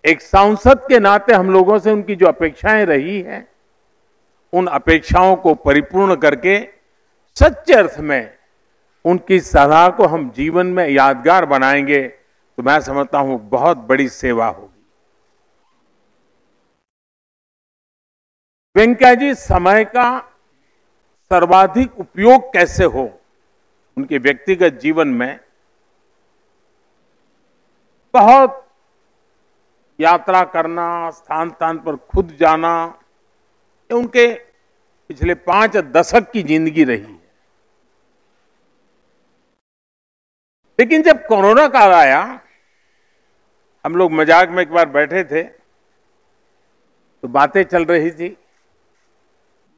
एक सांसद के नाते हम लोगों से उनकी जो अपेक्षाएं रही हैं, उन अपेक्षाओं को परिपूर्ण करके सच्चे अर्थ में उनकी सलाह को हम जीवन में यादगार बनाएंगे तो मैं समझता हूं बहुत बड़ी सेवा होगी। वेंकैया जी समय का सर्वाधिक उपयोग कैसे हो उनके व्यक्तिगत जीवन में बहुत यात्रा करना, स्थान स्थान पर खुद जाना, ये उनके पिछले 5 दशक की जिंदगी रही है। लेकिन जब कोरोना काल आया, हम लोग मजाक में एक बार बैठे थे तो बातें चल रही थी।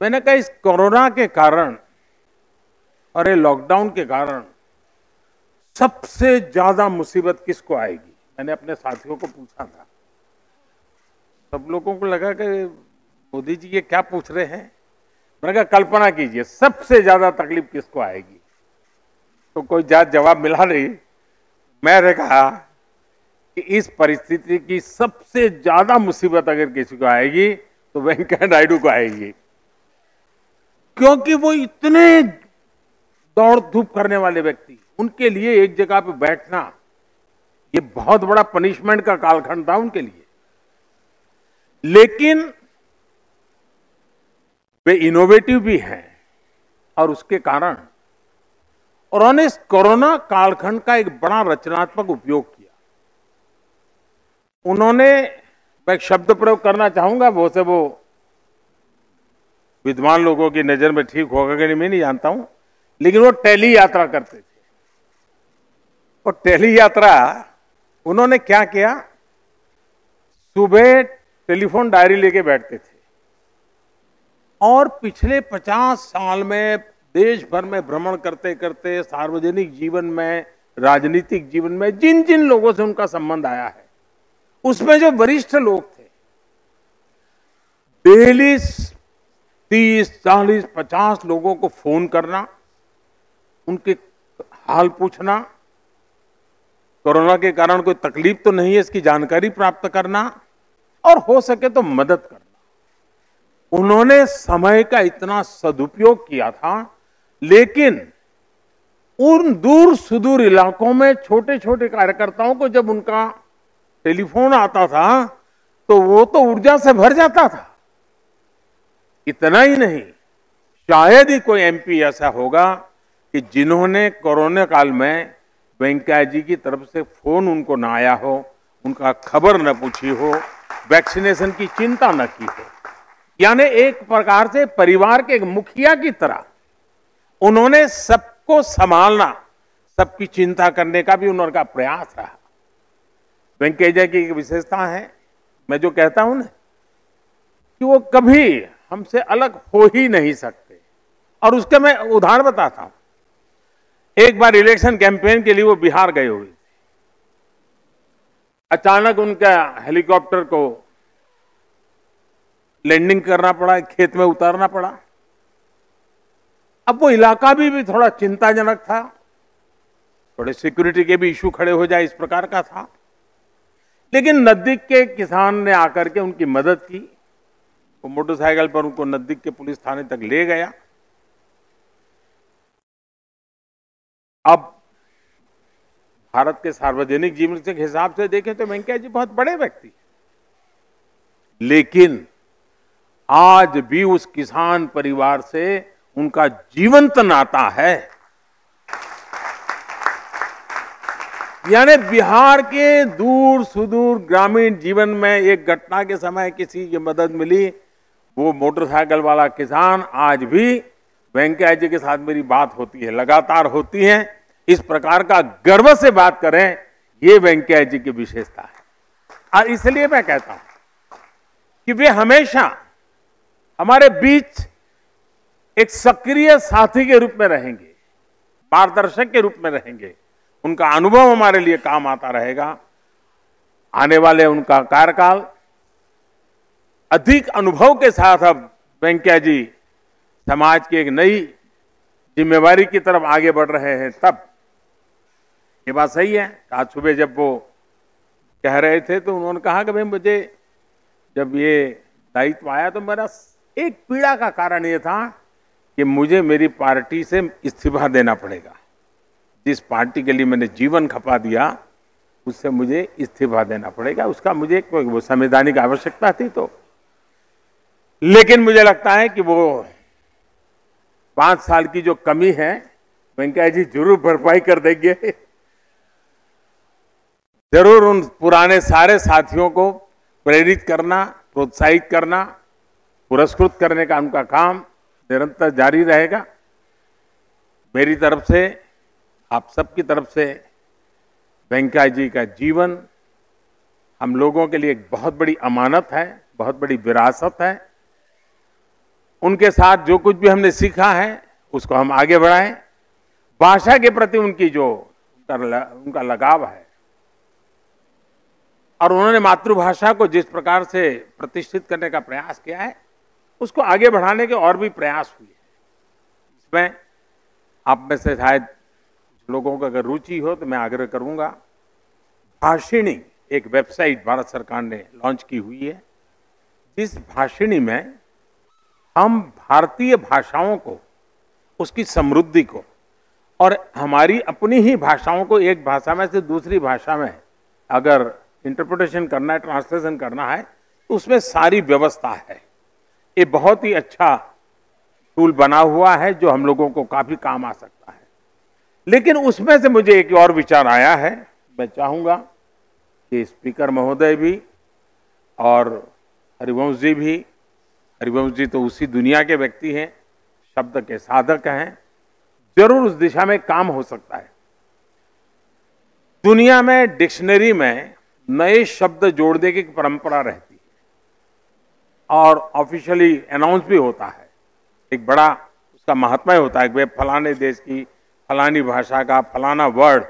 मैंने कहा इस कोरोना के कारण और ये लॉकडाउन के कारण सबसे ज्यादा मुसीबत किसको आएगी? मैंने अपने साथियों को पूछा था। सब लोगों को लगा कि मोदी जी ये क्या पूछ रहे हैं। मैंने कहा कल्पना कीजिए सबसे ज्यादा तकलीफ किसको आएगी? तो कोई जवाब मिला नहीं। मैंने कहा कि इस परिस्थिति की सबसे ज्यादा मुसीबत अगर किसी को आएगी तो वेंकैया नायडू को आएगी, क्योंकि वो इतने दौड़ धूप करने वाले व्यक्ति, उनके लिए एक जगह पे बैठना ये बहुत बड़ा पनिशमेंट का कालखंड था उनके लिए। लेकिन वे इनोवेटिव भी हैं और उसके कारण उन्होंने इस कोरोना कालखंड का एक बड़ा रचनात्मक उपयोग किया। उन्होंने, मैं एक शब्द प्रयोग करना चाहूंगा, वो से वो विद्वान लोगों की नजर में ठीक होगा कि नहीं मैं नहीं जानता हूं, लेकिन वो टेली यात्रा करते थे। और टेली यात्रा उन्होंने क्या किया, सुबह टेलीफोन डायरी लेके बैठते थे और पिछले 50 साल में देश भर में भ्रमण करते करते सार्वजनिक जीवन में, राजनीतिक जीवन में जिन जिन लोगों से उनका संबंध आया है, उसमें जो वरिष्ठ लोग थे, डेली 30, 40, 50 लोगों को फोन करना, उनके हाल पूछना, कोरोना के कारण कोई तकलीफ तो नहीं है इसकी जानकारी प्राप्त करना और हो सके तो मदद करना। उन्होंने समय का इतना सदुपयोग किया था, लेकिन उन दूर सुदूर इलाकों में छोटे छोटे कार्यकर्ताओं को जब उनका टेलीफोन आता था तो वो तो ऊर्जा से भर जाता था। इतना ही नहीं, शायद ही कोई एमपी ऐसा होगा कि जिन्होंने कोरोना काल में वेंकैया जी की तरफ से फोन उनको ना आया हो, उनका खबर न पूछी हो, वैक्सीनेशन की चिंता न की हो। यानी एक प्रकार से परिवार के एक मुखिया की तरह उन्होंने सबको संभालना, सबकी चिंता करने का भी उनका प्रयास रहा। वेंकैया जी की एक विशेषता है, मैं जो कहता हूं ना कि वो कभी हमसे अलग हो ही नहीं सकते, और उसके मैं उदाहरण बताता हूं। एक बार इलेक्शन कैंपेन के लिए वो बिहार गए हुए थे। अचानक उनका हेलीकॉप्टर को लैंडिंग करना पड़ा, खेत में उतारना पड़ा। अब वो इलाका भी थोड़ा चिंताजनक था, थोड़े सिक्योरिटी के भी इश्यू खड़े हो जाए इस प्रकार का था। लेकिन नजदीक के किसान ने आकर के उनकी मदद की, वो मोटरसाइकिल पर उनको नजदीक के पुलिस थाने तक ले गया। अब भारत के सार्वजनिक जीवन के हिसाब से देखें तो वेंकैया जी बहुत बड़े व्यक्ति हैं, लेकिन आज भी उस किसान परिवार से उनका जीवंत नाता है। यानी बिहार के दूर सुदूर ग्रामीण जीवन में एक घटना के समय किसी की मदद मिली, वो मोटरसाइकिल वाला किसान आज भी वेंकैया जी के साथ मेरी बात होती है, लगातार होती है। इस प्रकार का गर्व से बात करें, ये वेंकैया जी की विशेषता है। और इसलिए मैं कहता हूं कि वे हमेशा हमारे बीच एक सक्रिय साथी के रूप में रहेंगे, मार्गदर्शक के रूप में रहेंगे। उनका अनुभव हमारे लिए काम आता रहेगा। आने वाले उनका कार्यकाल अधिक अनुभव के साथ अब वेंकैया जी समाज की एक नई जिम्मेवारी की तरफ आगे बढ़ रहे हैं। तब ये बात सही है। आज सुबह जब वो कह रहे थे तो उन्होंने कहा कि भाई मुझे जब ये दायित्व आया तो मेरा एक पीड़ा का कारण ये था कि मुझे मेरी पार्टी से इस्तीफा देना पड़ेगा। जिस पार्टी के लिए मैंने जीवन खपा दिया उससे मुझे इस्तीफा देना पड़ेगा। उसका मुझे कोई वो संवैधानिक आवश्यकता थी तो, लेकिन मुझे लगता है कि वो 5 साल की जो कमी है वेंकैया जी जरूर भरपाई कर देंगे। जरूर उन पुराने सारे साथियों को प्रेरित करना, प्रोत्साहित करना, पुरस्कृत करने का उनका काम निरंतर जारी रहेगा। मेरी तरफ से, आप सबकी तरफ से वेंकैया जी का जीवन हम लोगों के लिए एक बहुत बड़ी अमानत है, बहुत बड़ी विरासत है। उनके साथ जो कुछ भी हमने सीखा है उसको हम आगे बढ़ाएं। भाषा के प्रति उनकी जो उनका लगाव है और उन्होंने मातृभाषा को जिस प्रकार से प्रतिष्ठित करने का प्रयास किया है उसको आगे बढ़ाने के और भी प्रयास हुए। इसमें आप में से शायद लोगों को अगर रुचि हो तो मैं आग्रह करूंगा, भाषिणी एक वेबसाइट भारत सरकार ने लॉन्च की हुई है, जिस भाषिणी में हम भारतीय भाषाओं को, उसकी समृद्धि को और हमारी अपनी ही भाषाओं को एक भाषा में से दूसरी भाषा में अगर इंटरप्रिटेशन करना है, ट्रांसलेशन करना है, तो उसमें सारी व्यवस्था है। ये बहुत ही अच्छा टूल बना हुआ है जो हम लोगों को काफी काम आ सकता है। लेकिन उसमें से मुझे एक और विचार आया है। मैं चाहूंगा कि स्पीकर महोदय भी और हरिवंश जी भी, हरिवंश जी तो उसी दुनिया के व्यक्ति हैं, शब्द के साधक हैं, जरूर उस दिशा में काम हो सकता है। दुनिया में डिक्शनरी में नए शब्द जोड़ने की परंपरा रहती है और ऑफिशियली अनाउंस भी होता है, एक बड़ा उसका महात्मा होता है कि वे फलाने देश की फलानी भाषा का फलाना वर्ड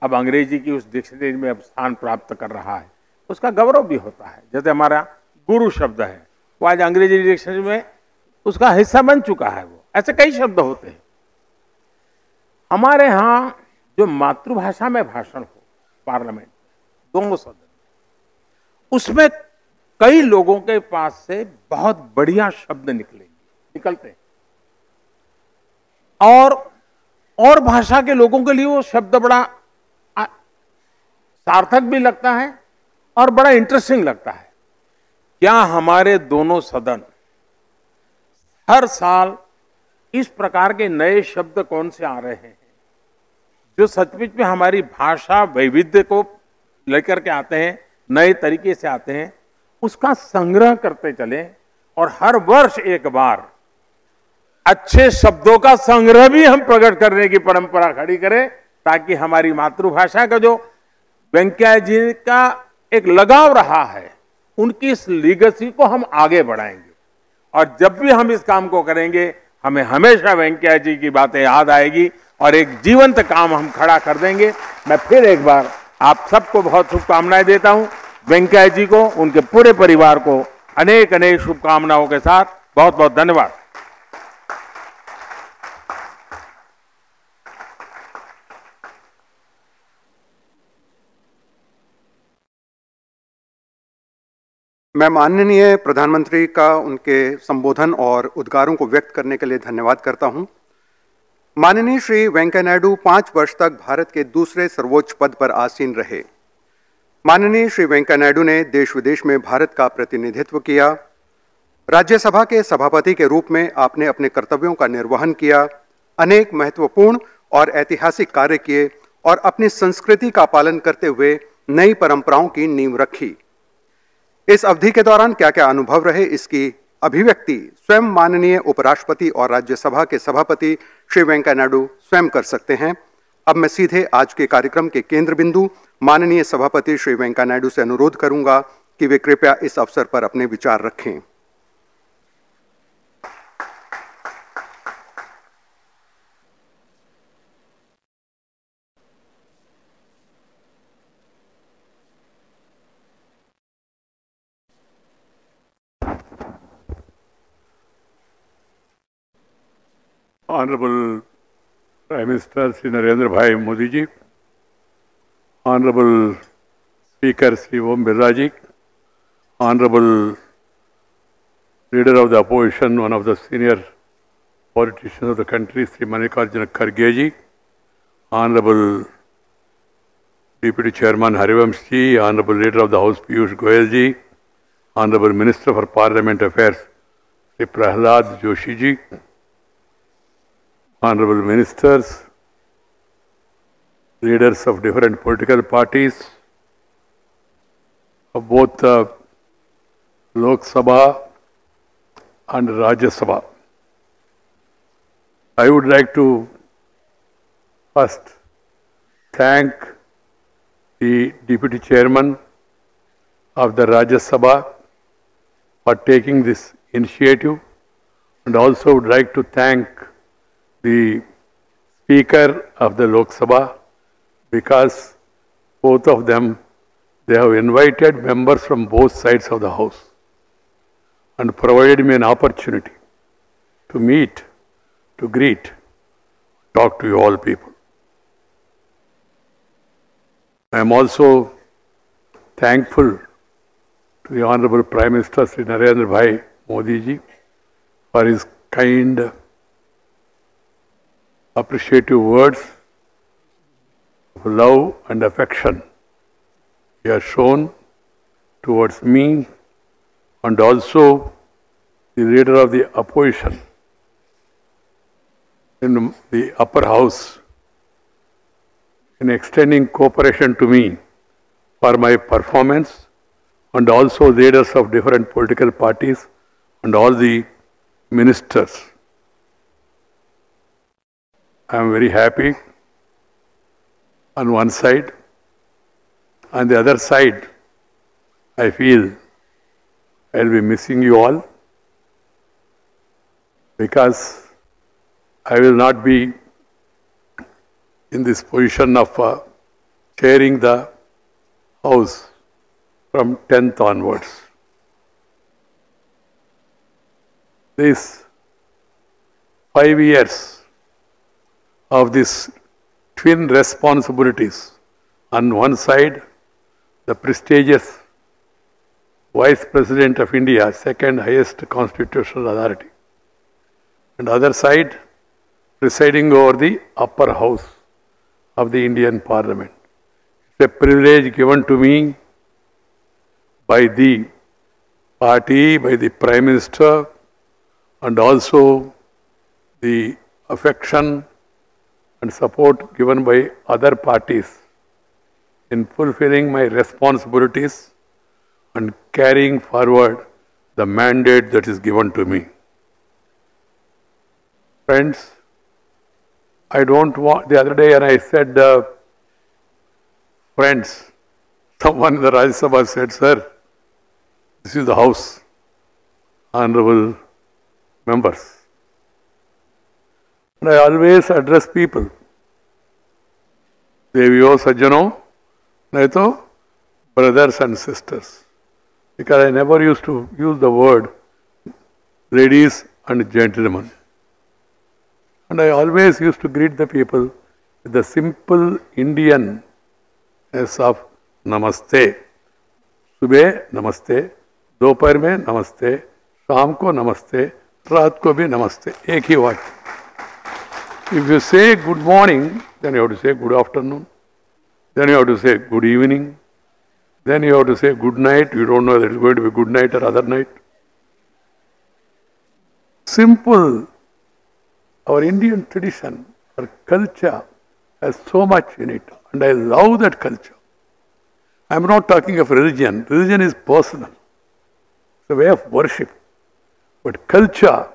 अब अंग्रेजी की उस डिक्शनरी में अब स्थान प्राप्त कर रहा है, उसका गौरव भी होता है। जैसे हमारा गुरु शब्द है, वो आज अंग्रेजी डिक्शनरी में उसका हिस्सा बन चुका है। वो ऐसे कई शब्द होते हैं। हमारे यहाँ जो मातृभाषा में भाषण हो पार्लियामेंट, दोनों सदन, उसमें कई लोगों के पास से बहुत बढ़िया शब्द निकलते हैं और भाषा के लोगों के लिए वो शब्द बड़ा सार्थक भी लगता है और बड़ा इंटरेस्टिंग लगता है। क्या हमारे दोनों सदन हर साल इस प्रकार के नए शब्द कौन से आ रहे हैं जो सचमुच में हमारी भाषा वैविध्य को लेकर के आते हैं, नए तरीके से आते हैं, उसका संग्रह करते चले और हर वर्ष एक बार अच्छे शब्दों का संग्रह भी हम प्रकट करने की परंपरा खड़ी करें, ताकि हमारी मातृभाषा का जो वेंकैया जी का एक लगाव रहा है, उनकी इस लीगेसी को हम आगे बढ़ाएंगे। और जब भी हम इस काम को करेंगे, हमें हमेशा वेंकैया जी की बातें याद आएगी और एक जीवंत काम हम खड़ा कर देंगे। मैं फिर एक बार आप सबको बहुत शुभकामनाएं देता हूं। वेंकैया जी को, उनके पूरे परिवार को अनेक अनेक शुभकामनाओं के साथ बहुत बहुत धन्यवाद। मैं माननीय प्रधानमंत्री का उनके संबोधन और उद्गारों को व्यक्त करने के लिए धन्यवाद करता हूं। माननीय श्री वेंकैया नायडू 5 वर्ष तक भारत के दूसरे सर्वोच्च पद पर आसीन रहे। माननीय श्री वेंकैया नायडू ने देश विदेश में भारत का प्रतिनिधित्व किया। राज्यसभा के सभापति के रूप में आपने अपने कर्तव्यों का निर्वहन किया, अनेक महत्वपूर्ण और ऐतिहासिक कार्य किए और अपनी संस्कृति का पालन करते हुए नई परंपराओं की नींव रखी। इस अवधि के दौरान क्या क्या अनुभव रहे, इसकी अभिव्यक्ति स्वयं माननीय उपराष्ट्रपति और राज्यसभा के सभापति श्री वेंकैया नायडू स्वयं कर सकते हैं। अब मैं सीधे आज के कार्यक्रम के केंद्र बिंदु माननीय सभापति श्री वेंकैया नायडू से अनुरोध करूंगा कि वे कृपया इस अवसर पर अपने विचार रखें। Honorable Prime Minister Sri Narendra Bhai Modi ji, Honorable Speaker Sri Om Birla ji, Honorable Leader of the Opposition, one of the senior politicians of the country, Sri Mallikarjuna Kharge ji, Honorable Deputy Chairman Harivansh ji, Honorable Leader of the House Piyush Goyal ji, Honorable Minister for Parliament Affairs Sri Prahlad Joshi ji, Honorable Ministers, leaders of different political parties of both the Lok Sabha and Rajya Sabha. I would like to first thank the Deputy Chairman of the Rajya Sabha for taking this initiative, and also would like to thank the Speaker of the Lok Sabha, because both of them, they have invited members from both sides of the house and provided me an opportunity to meet, to greet, talk to you all people. I am also thankful to the Honorable Prime Minister Sri Narendra Bhai Modi ji for his kind, appreciative words of love and affection he has shown towards me and also the leader of the opposition in the upper house in extending cooperation to me for my performance, and also leaders of different political parties and all the ministers. I am very happy on one side. On the other side, I feel I will be missing you all because I will not be in this position of chairing the House from 10th onwards. These 5 years of these twin responsibilities, on one side, the prestigious Vice President of India, second highest constitutional authority, and other side, presiding over the upper house of the Indian Parliament. It's a privilege given to me by the party, by the Prime Minister, and also the affection and support given by other parties in fulfilling my responsibilities and carrying forward the mandate that is given to me. Friends, I don't want, the other day when I said, friends, someone in the Rajya Sabha said, sir, this is the house, honorable members. And I always address people. Deviyo Sajjano, naito brothers and sisters. Because I never used to use the word ladies and gentlemen. And I always used to greet the people with the simple Indian as of Namaste. Subah Namaste, दोपहर में नमस्ते, शाम को नमस्ते, रात को भी नमस्ते, एक ही वाक्य. If you say good morning, then you have to say good afternoon, then you have to say good evening, then you have to say good night. You don't know whether it's going to be good night or other night. Simple. Our Indian tradition, our culture has so much in it, and I love that culture. I am not talking of religion. Religion is personal. It's a way of worship. But culture,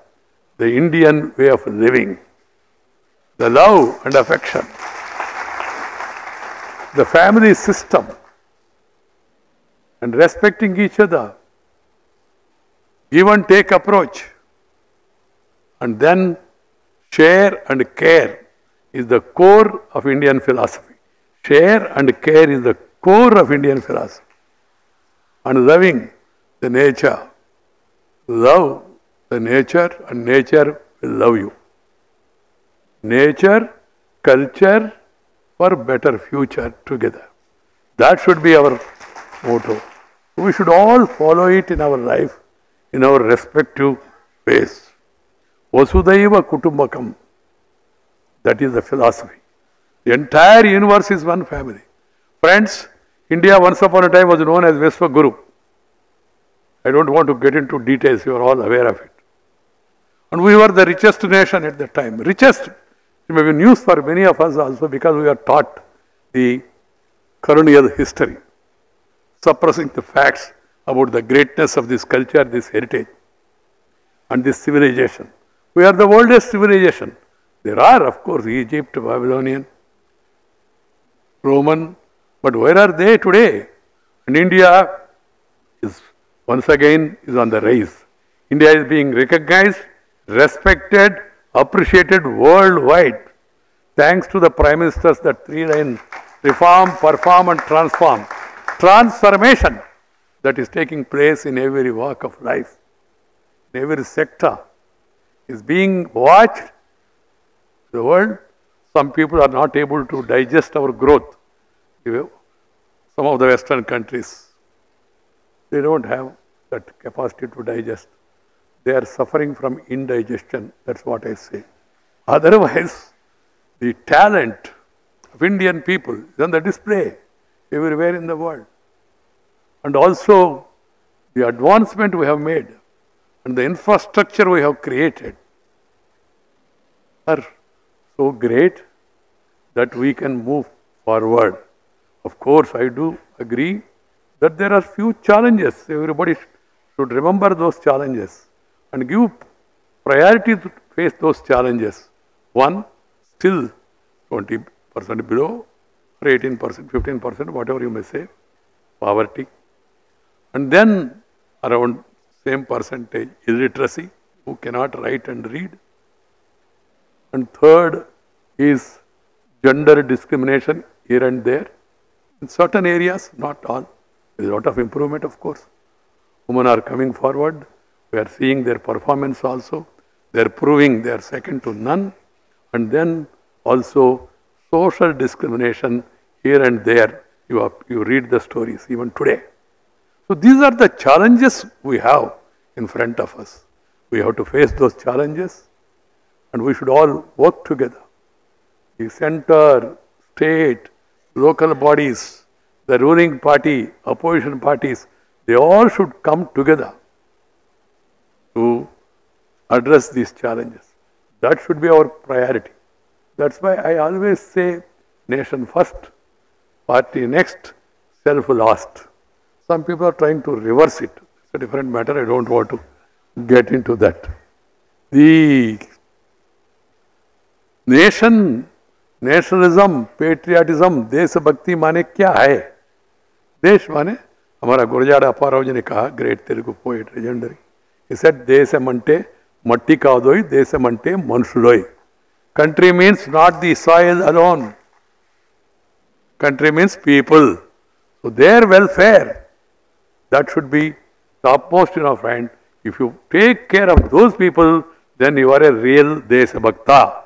the Indian way of living, the love and affection, the family system, and respecting each other, give and take approach, and then share and care is the core of Indian philosophy. Share and care is the core of Indian philosophy. And loving the nature. Love the nature and nature will love you. Nature, culture for better future together. That should be our motto. We should all follow it in our life, in our respective ways. Vasudhaiva Kutumbakam. That is the philosophy. The entire universe is one family. Friends, India once upon a time was known as Vishwaguru. I don't want to get into details, you are all aware of it. And we were the richest nation at that time. Richest. It may be news for many of us also because we are taught the colonial history, suppressing the facts about the greatness of this culture, this heritage, and this civilization. We are the oldest civilization. There are, of course, Egypt, Babylonian, Roman, but where are they today? And India is once again on the rise. India is being recognized, respected, appreciated worldwide, thanks to the Prime Ministers, that three-line reform, perform and transform. Transformation that is taking place in every walk of life, in every sector, is being watched. The world, some people are not able to digest our growth. Some of the Western countries, they don't have that capacity to digest. They are suffering from indigestion. That's what I say. Otherwise, the talent of Indian people is on the display everywhere in the world. And also, the advancement we have made and the infrastructure we have created are so great that we can move forward. Of course, I do agree that there are few challenges. Everybody should remember those challenges and give priority to face those challenges. One, still 20% below, or 18%, 15%, whatever you may say, poverty. And then around same percentage, illiteracy, who cannot write and read. And third is gender discrimination here and there. In certain areas, not all. There is a lot of improvement, of course. Women are coming forward. We are seeing their performance also. They are proving they are second to none. And then also social discrimination here and there. You read the stories even today. So these are the challenges we have in front of us. We have to face those challenges and we should all work together. The center, state, local bodies, the ruling party, opposition parties, they all should come together to address these challenges. That should be our priority. That's why I always say nation first, party next, self last. Some people are trying to reverse it. It's a different matter. I don't want to get into that. The nation, nationalism, patriotism, देशभक्ति माने क्या है? देश माने हमारा गुरजाड़ अप्पाराव जी ने कहा, great Telugu poet, legendary. He said, देशमंटे मट्टी कादोई, देशमंटे मनुष्युलोई. Country means not the soil alone. Country means people. So their welfare, that should be topmost in our mind. If you take care of those people, then you are a real Deshabhakta.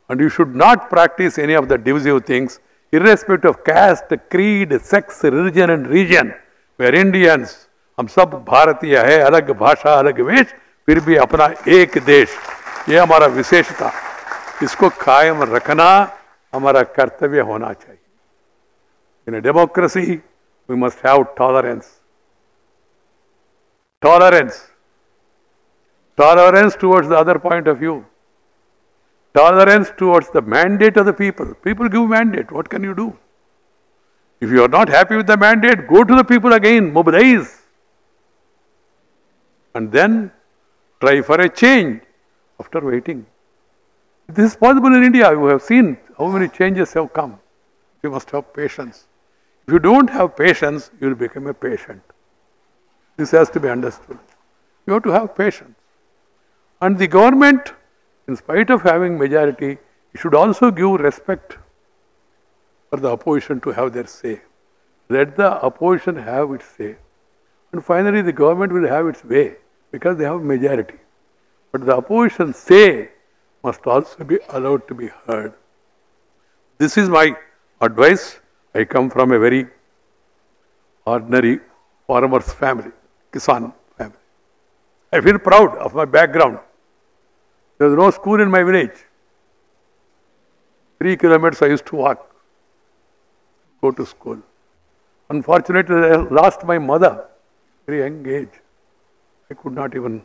And you should not practice any of the divisive things, irrespective of caste, creed, sex, religion and region. We are Indians. हम सब भारतीय है, अलग भाषा, अलग वेश, फिर भी अपना एक देश. ये हमारा विशेषता. इसको कायम रखना हमारा कर्तव्य होना चाहिए. In a democracy, we must have tolerance. Tolerance. Tolerance towards the other point of view. Tolerance towards the mandate of the people. People give mandate. What can you do? If you are not happy with the mandate, go to the people again, mobilize. And then try for a change after waiting. This is possible in India. You have seen how many changes have come. You must have patience. If you don't have patience, you will become a patient. This has to be understood. You have to have patience. And the government, in spite of having majority, should also give respect for the opposition to have their say. Let the opposition have its say. And finally, the government will have its way because they have majority. But the opposition say must also be allowed to be heard. This is my advice. I come from a very ordinary farmer's family, Kisan family. I feel proud of my background. There was no school in my village. 3 kilometers I used to walk, go to school. Unfortunately, I lost my mother, very young age. I could not even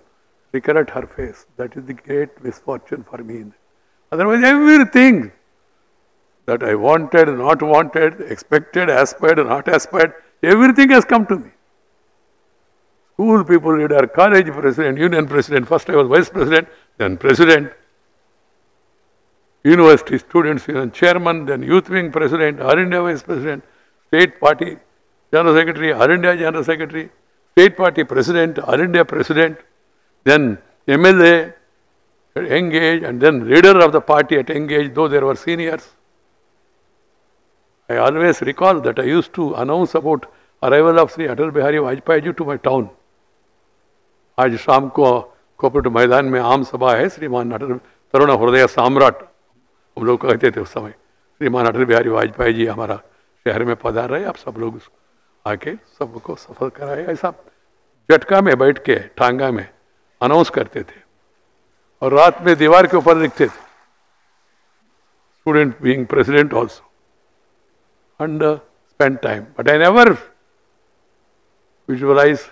recollect her face. That is the great misfortune for me. Otherwise, everything that I wanted, not wanted, expected, aspired, not aspired, everything has come to me. School people leader, college president, union president, first I was vice president, then president, university students union chairman, then youth wing president, All India vice president, state party general secretary, All India general secretary, state party president, All India president, then MLA at Engage, and then leader of the party at Engage, though there were seniors. I always recall that I used to announce about arrival of Sri Atal Bihari Vajpayee ji to my town. आज शाम को cooperative मैदान में आम सभा है, श्रीमान अटल तरुण हृदय सम्राट हम लोग कहते थे उस समय, श्रीमान अटल बिहारी वाजपेयी जी हमारा शहर में पधार रहे, आप सब लोग आके सबको सफल कराए, ऐसा झटका में बैठ के टांगा में अनाउंस करते थे और रात में दीवार के ऊपर लिखते थे, student being president also, and spend time. But I never visualized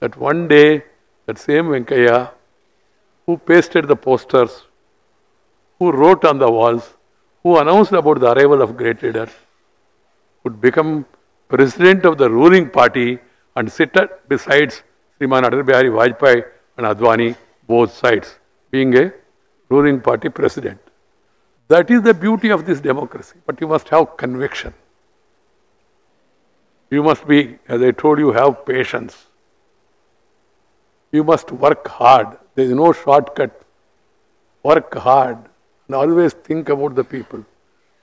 that one day that same Venkaiah, who pasted the posters, who wrote on the walls, who announced about the arrival of great leaders, would become president of the ruling party and sit besides Sriman Atal Bihari Vajpayee and Advani, both sides, being a ruling party president. That is the beauty of this democracy. But you must have conviction. You must be, as I told you, have patience. You must work hard. There is no shortcut. Work hard and always think about the people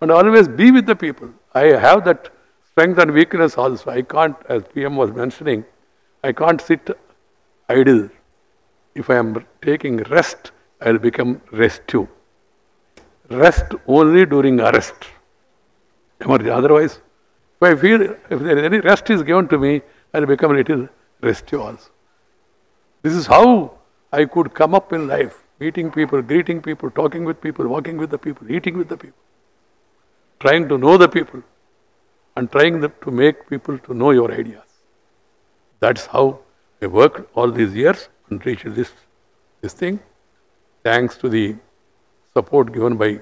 and always be with the people. I have that strength and weakness also. I can't, as PM was mentioning, I can't sit idle. If I am taking rest, I will become restive. Rest only during arrest. Otherwise, if I feel if there is any rest is given to me, I will become a little restive also. This is how I could come up in life, meeting people, greeting people, talking with people, walking with the people, eating with the people, trying to know the people and trying to make people to know your ideas. That's how I worked all these years and reached this thing. Thanks to the support given by the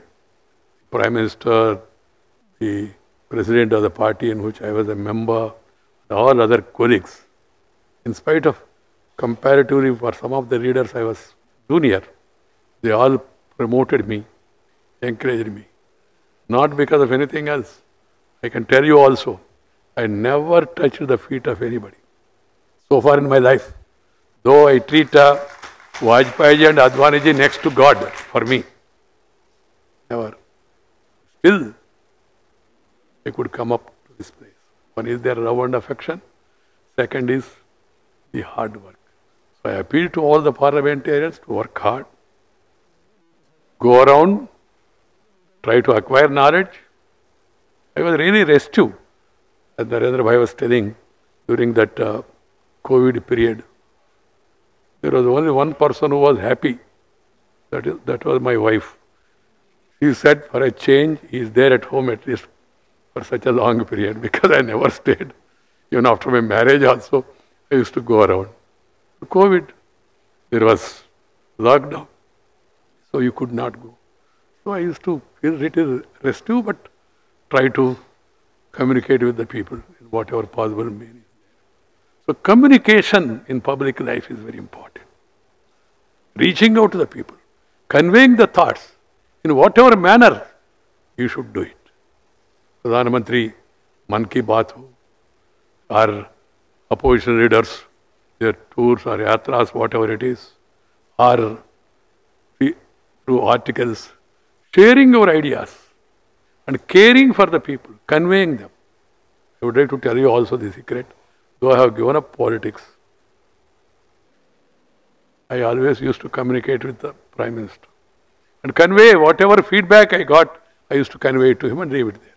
Prime Minister, the President of the party in which I was a member, and all other colleagues. In spite of comparatively for some of the leaders I was junior, they all promoted me, encouraged me. Not because of anything else. I can tell you also, I never touched the feet of anybody. So far in my life, though I treat Vajpayee and Advaniji next to God for me. Never. Still, I could come up to this place. One is their love and affection. Second is the hard work. So I appeal to all the parliamentarians to work hard. Go around, try to acquire knowledge. I was really restive, as Narendra Bhai was telling, during that COVID period. There was only one person who was happy. That was my wife. She said, for a change, he is there at home at least for such a long period, because I never stayed. Even after my marriage also, I used to go around. COVID, there was lockdown, so you could not go. So I used to feel little restive, but try to communicate with the people in whatever possible means. So communication in public life is very important. Reaching out to the people, conveying the thoughts in whatever manner you should do it. Pradhan Mantri, Man Ki Baat ho, or opposition leaders, their tours or yatras, whatever it is, or through articles, sharing your ideas and caring for the people, conveying them. I would like to tell you also the secret. Though I have given up politics, I always used to communicate with the Prime Minister and convey whatever feedback I got, I used to convey it to him and leave it there.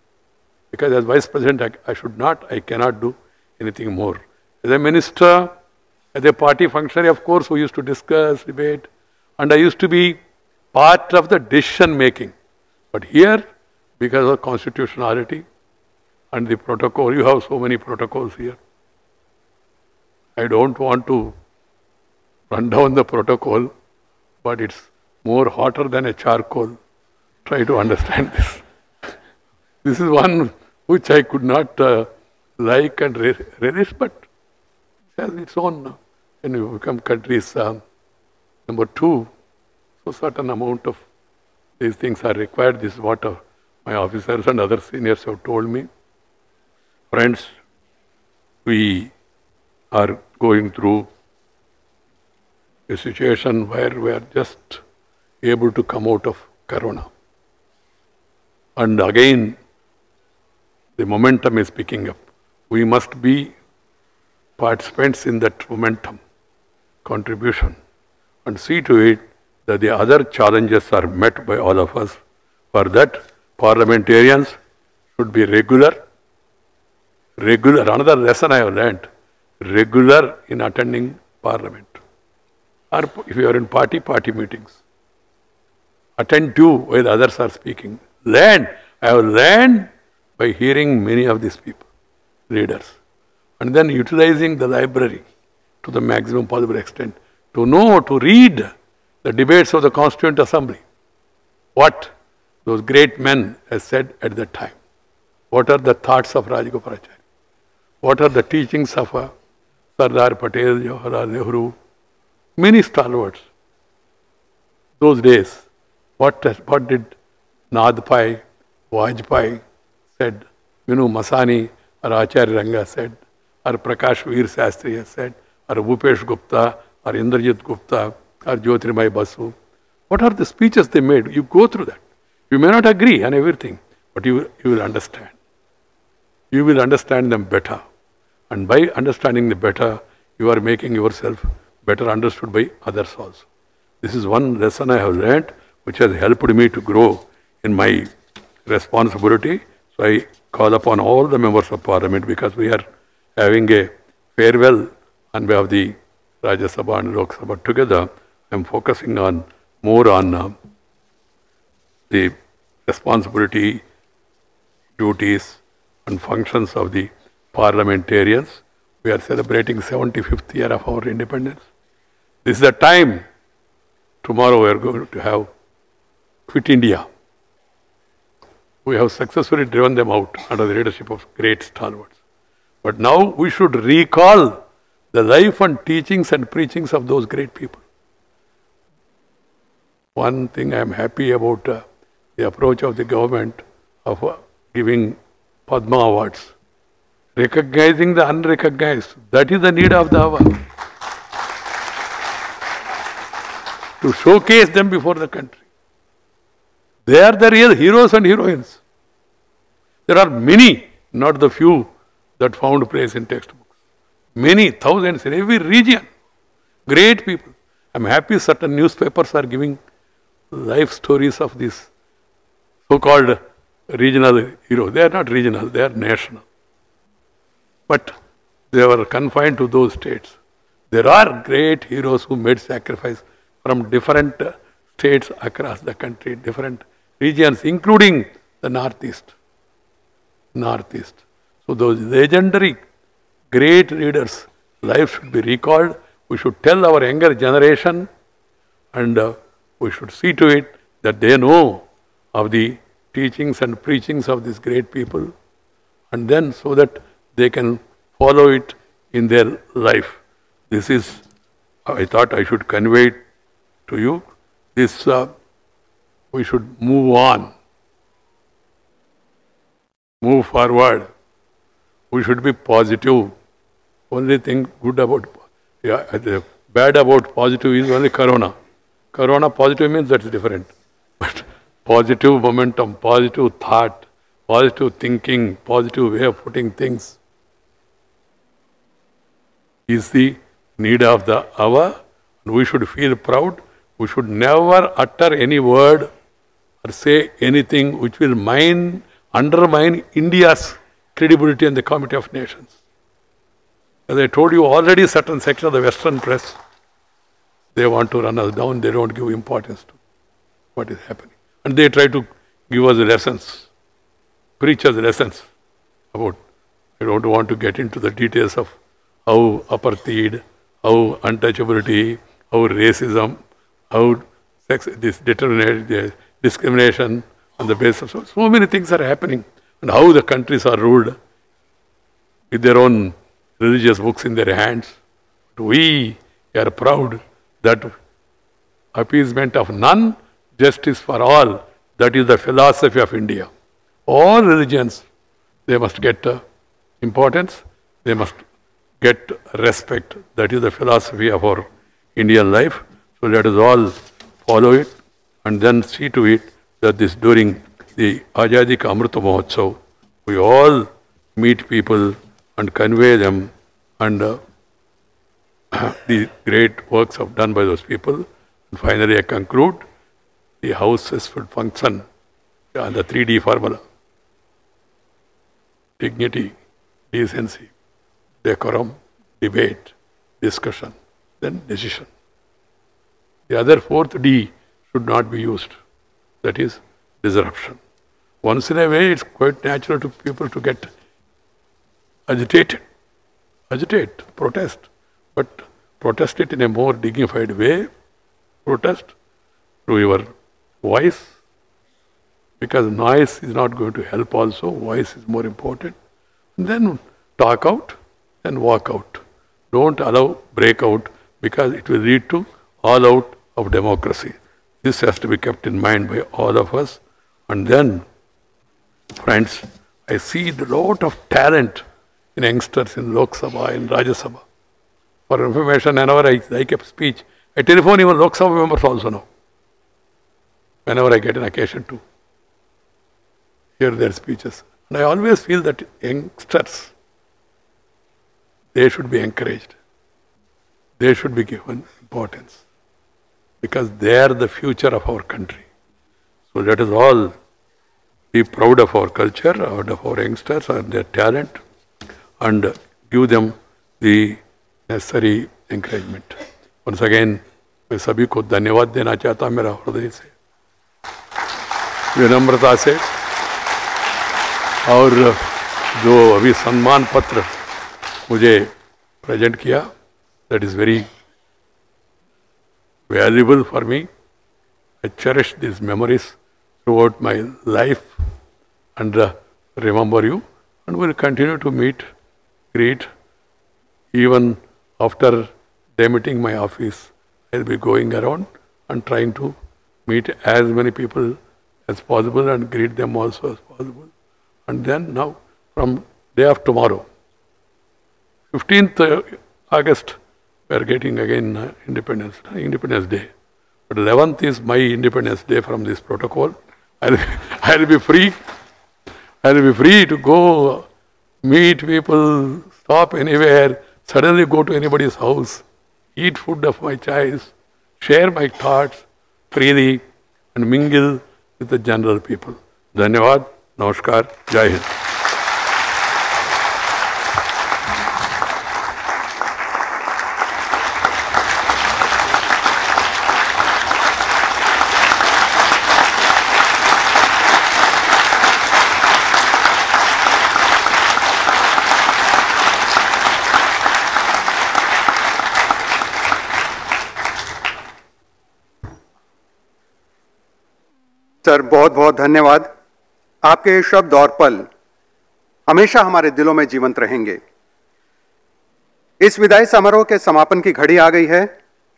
Because as Vice President, I cannot do anything more. As a minister, as a party functionary, of course, we used to discuss, debate, and I used to be part of the decision making. But here, because of constitutionality and the protocol, you have so many protocols here. I don't want to run down the protocol, but it's more hotter than a charcoal. Try to understand this. This is one which I could not like and relish, but it has its own. When you become country's number 2, so certain amount of these things are required. This is what my officers and other seniors have told me. Friends, we are going through a situation where we are just able to come out of Corona. And again, the momentum is picking up. We must be participants in that momentum, contribution, and see to it that the other challenges are met by all of us. For that, parliamentarians should be regular, regular, another lesson I have learnt, regular in attending Parliament. Or if you are in party meetings, attend to while others are speaking. Learn. I have learned by hearing many of these people, leaders, and then utilizing the library to the maximum possible extent to know, to read the debates of the Constituent Assembly. What those great men have said at that time. What are the thoughts of Rajagopalachari? What are the teachings of Sardar Patel, Jawaharlal Nehru? Many stalwarts. Those days, what did Nadpai, Vajpayee said, Masani or Acharya Ranga said, or Prakash Veer Sastri has said, or Bhupesh Gupta, or Indrajit Gupta, or Jyotirmay Basu. What are the speeches they made? You go through that. You may not agree on everything, but you will understand. You will understand them better. And by understanding them better, you are making yourself better understood by others also. This is one lesson I have learned, which has helped me to grow in my responsibility. So I call upon all the members of Parliament, because we are having a farewell on behalf of the Rajya Sabha and Lok Sabha together. I am focusing more on the responsibility, duties and functions of the parliamentarians. We are celebrating 75th year of our independence. This is the time. Tomorrow we are going to have Quit India. We have successfully driven them out under the leadership of great stalwarts. But now we should recall the life and teachings and preachings of those great people. One thing I am happy about the approach of the government of giving Padma Awards, recognizing the unrecognized. That is the need of the hour. To showcase them before the country. They are the real heroes and heroines. There are many, not the few, that found place in textbooks. Many, thousands in every region. Great people. I am happy certain newspapers are giving life stories of these so-called regional heroes. They are not regional, they are national. But they were confined to those states. There are great heroes who made sacrifice from different states across the country, different regions, including the Northeast. So those legendary great leaders' lives should be recalled. We should tell our younger generation, and we should see to it that they know of the teachings and preachings of these great people, and then so that they can follow it in their life. This is, I thought I should convey it to you. This, we should move on, move forward. We should be positive. Only thing good about, the bad about positive is only Corona. Corona positive means that's different. But positive momentum, positive thought, positive thinking, positive way of putting things is the need of the hour. And we should feel proud. We should never utter any word or say anything which will undermine India's credibility in the Committee of Nations. As I told you already, certain section of the Western press, they want to run us down. They don't give importance to what is happening. And they try to give us lessons, preach us lessons about, I don't want to get into the details of how apartheid, how untouchability, how racism, how sex, discrimination on the basis of so many things are happening, and how the countries are ruled with their own religious books in their hands. But we are proud that appeasement of none, justice for all, that is the philosophy of India. All religions, they must get importance, they must get respect. That is the philosophy of our Indian life. So let us all follow it and then see to it that this during the Azadi Ka Amrita Mahotsav, we all meet people and convey them and the great works of done by those people. And finally I conclude, the houses should function on the 3D formula. Dignity, decency, decorum, debate, discussion, then decision. The other fourth D should not be used. That is disruption. Once in a way, it's quite natural to people to get agitated, protest, but protest it in a more dignified way. Protest through your voice, because noise is not going to help also. Voice is more important. And then talk out and walk out. Don't allow breakout, because it will lead to all out of democracy. This has to be kept in mind by all of us. And then, friends, I see a lot of talent in youngsters in Lok Sabha, in Rajya Sabha. For information, whenever I like a speech, I telephone even Lok Sabha members also now. Whenever I get an occasion to hear their speeches. And I always feel that youngsters, they should be encouraged. They should be given importance, because they are the future of our country. So let us all be proud of our culture, of our youngsters and their talent, and give them the necessary encouragement. Once again, मैं सभी को धन्यवाद देना चाहता हूँ मेरा हृदय से, विनम्रता से। और जो अभी सम्मान पत्र मुझे प्रेजेंट किया, that is very valuable for me. I cherish these memories throughout my life and remember you, and will continue to meet, greet. Even after demitting my office, I'll be going around and trying to meet as many people as possible and greet them also as possible. And then now, from day of tomorrow, 15th August, we are getting again Independence Day. But 11th is my Independence Day from this protocol. I'll be free. I'll be free to go meet people, stop anywhere, suddenly go to anybody's house, eat food of my choice, share my thoughts freely, and mingle with the general people. Dhanyavad, Namaskar, Jai Hind. Sir, बहुत बहुत धन्यवाद। आपके शब्द और पल हमेशा हमारे दिलों में जीवंत रहेंगे। इस विदाई समारोह के समापन की घड़ी आ गई है,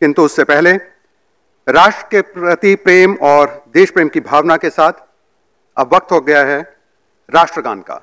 किंतु उससे पहले राष्ट्र के प्रति प्रेम और देश प्रेम की भावना के साथ अब वक्त हो गया है राष्ट्रगान का।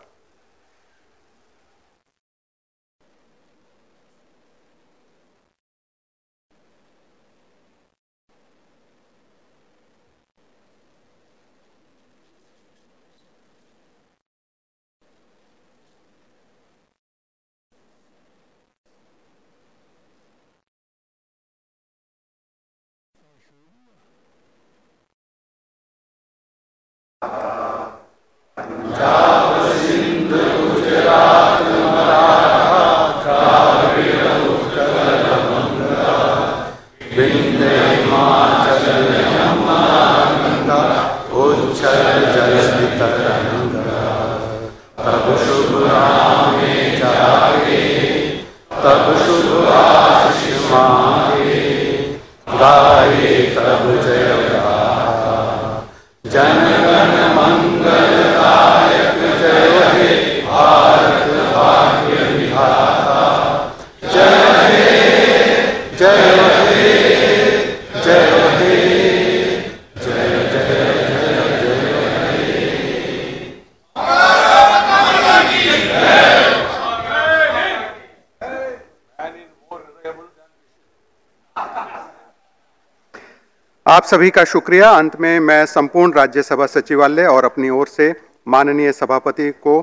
आप सभी का शुक्रिया। अंत में मैं संपूर्ण राज्यसभा सचिवालय और अपनी ओर से माननीय सभापति को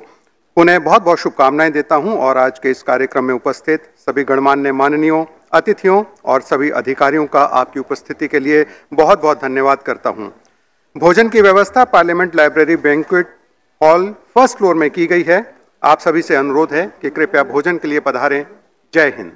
पुनः बहुत बहुत शुभकामनाएं देता हूं और आज के इस कार्यक्रम में उपस्थित सभी गणमान्य माननीयों, अतिथियों और सभी अधिकारियों का आपकी उपस्थिति के लिए बहुत बहुत धन्यवाद करता हूं। भोजन की व्यवस्था parliament library banquet hall first floor में की गई है। आप सभी से अनुरोध है कि कृपया भोजन के लिए पधारें। जय हिंद।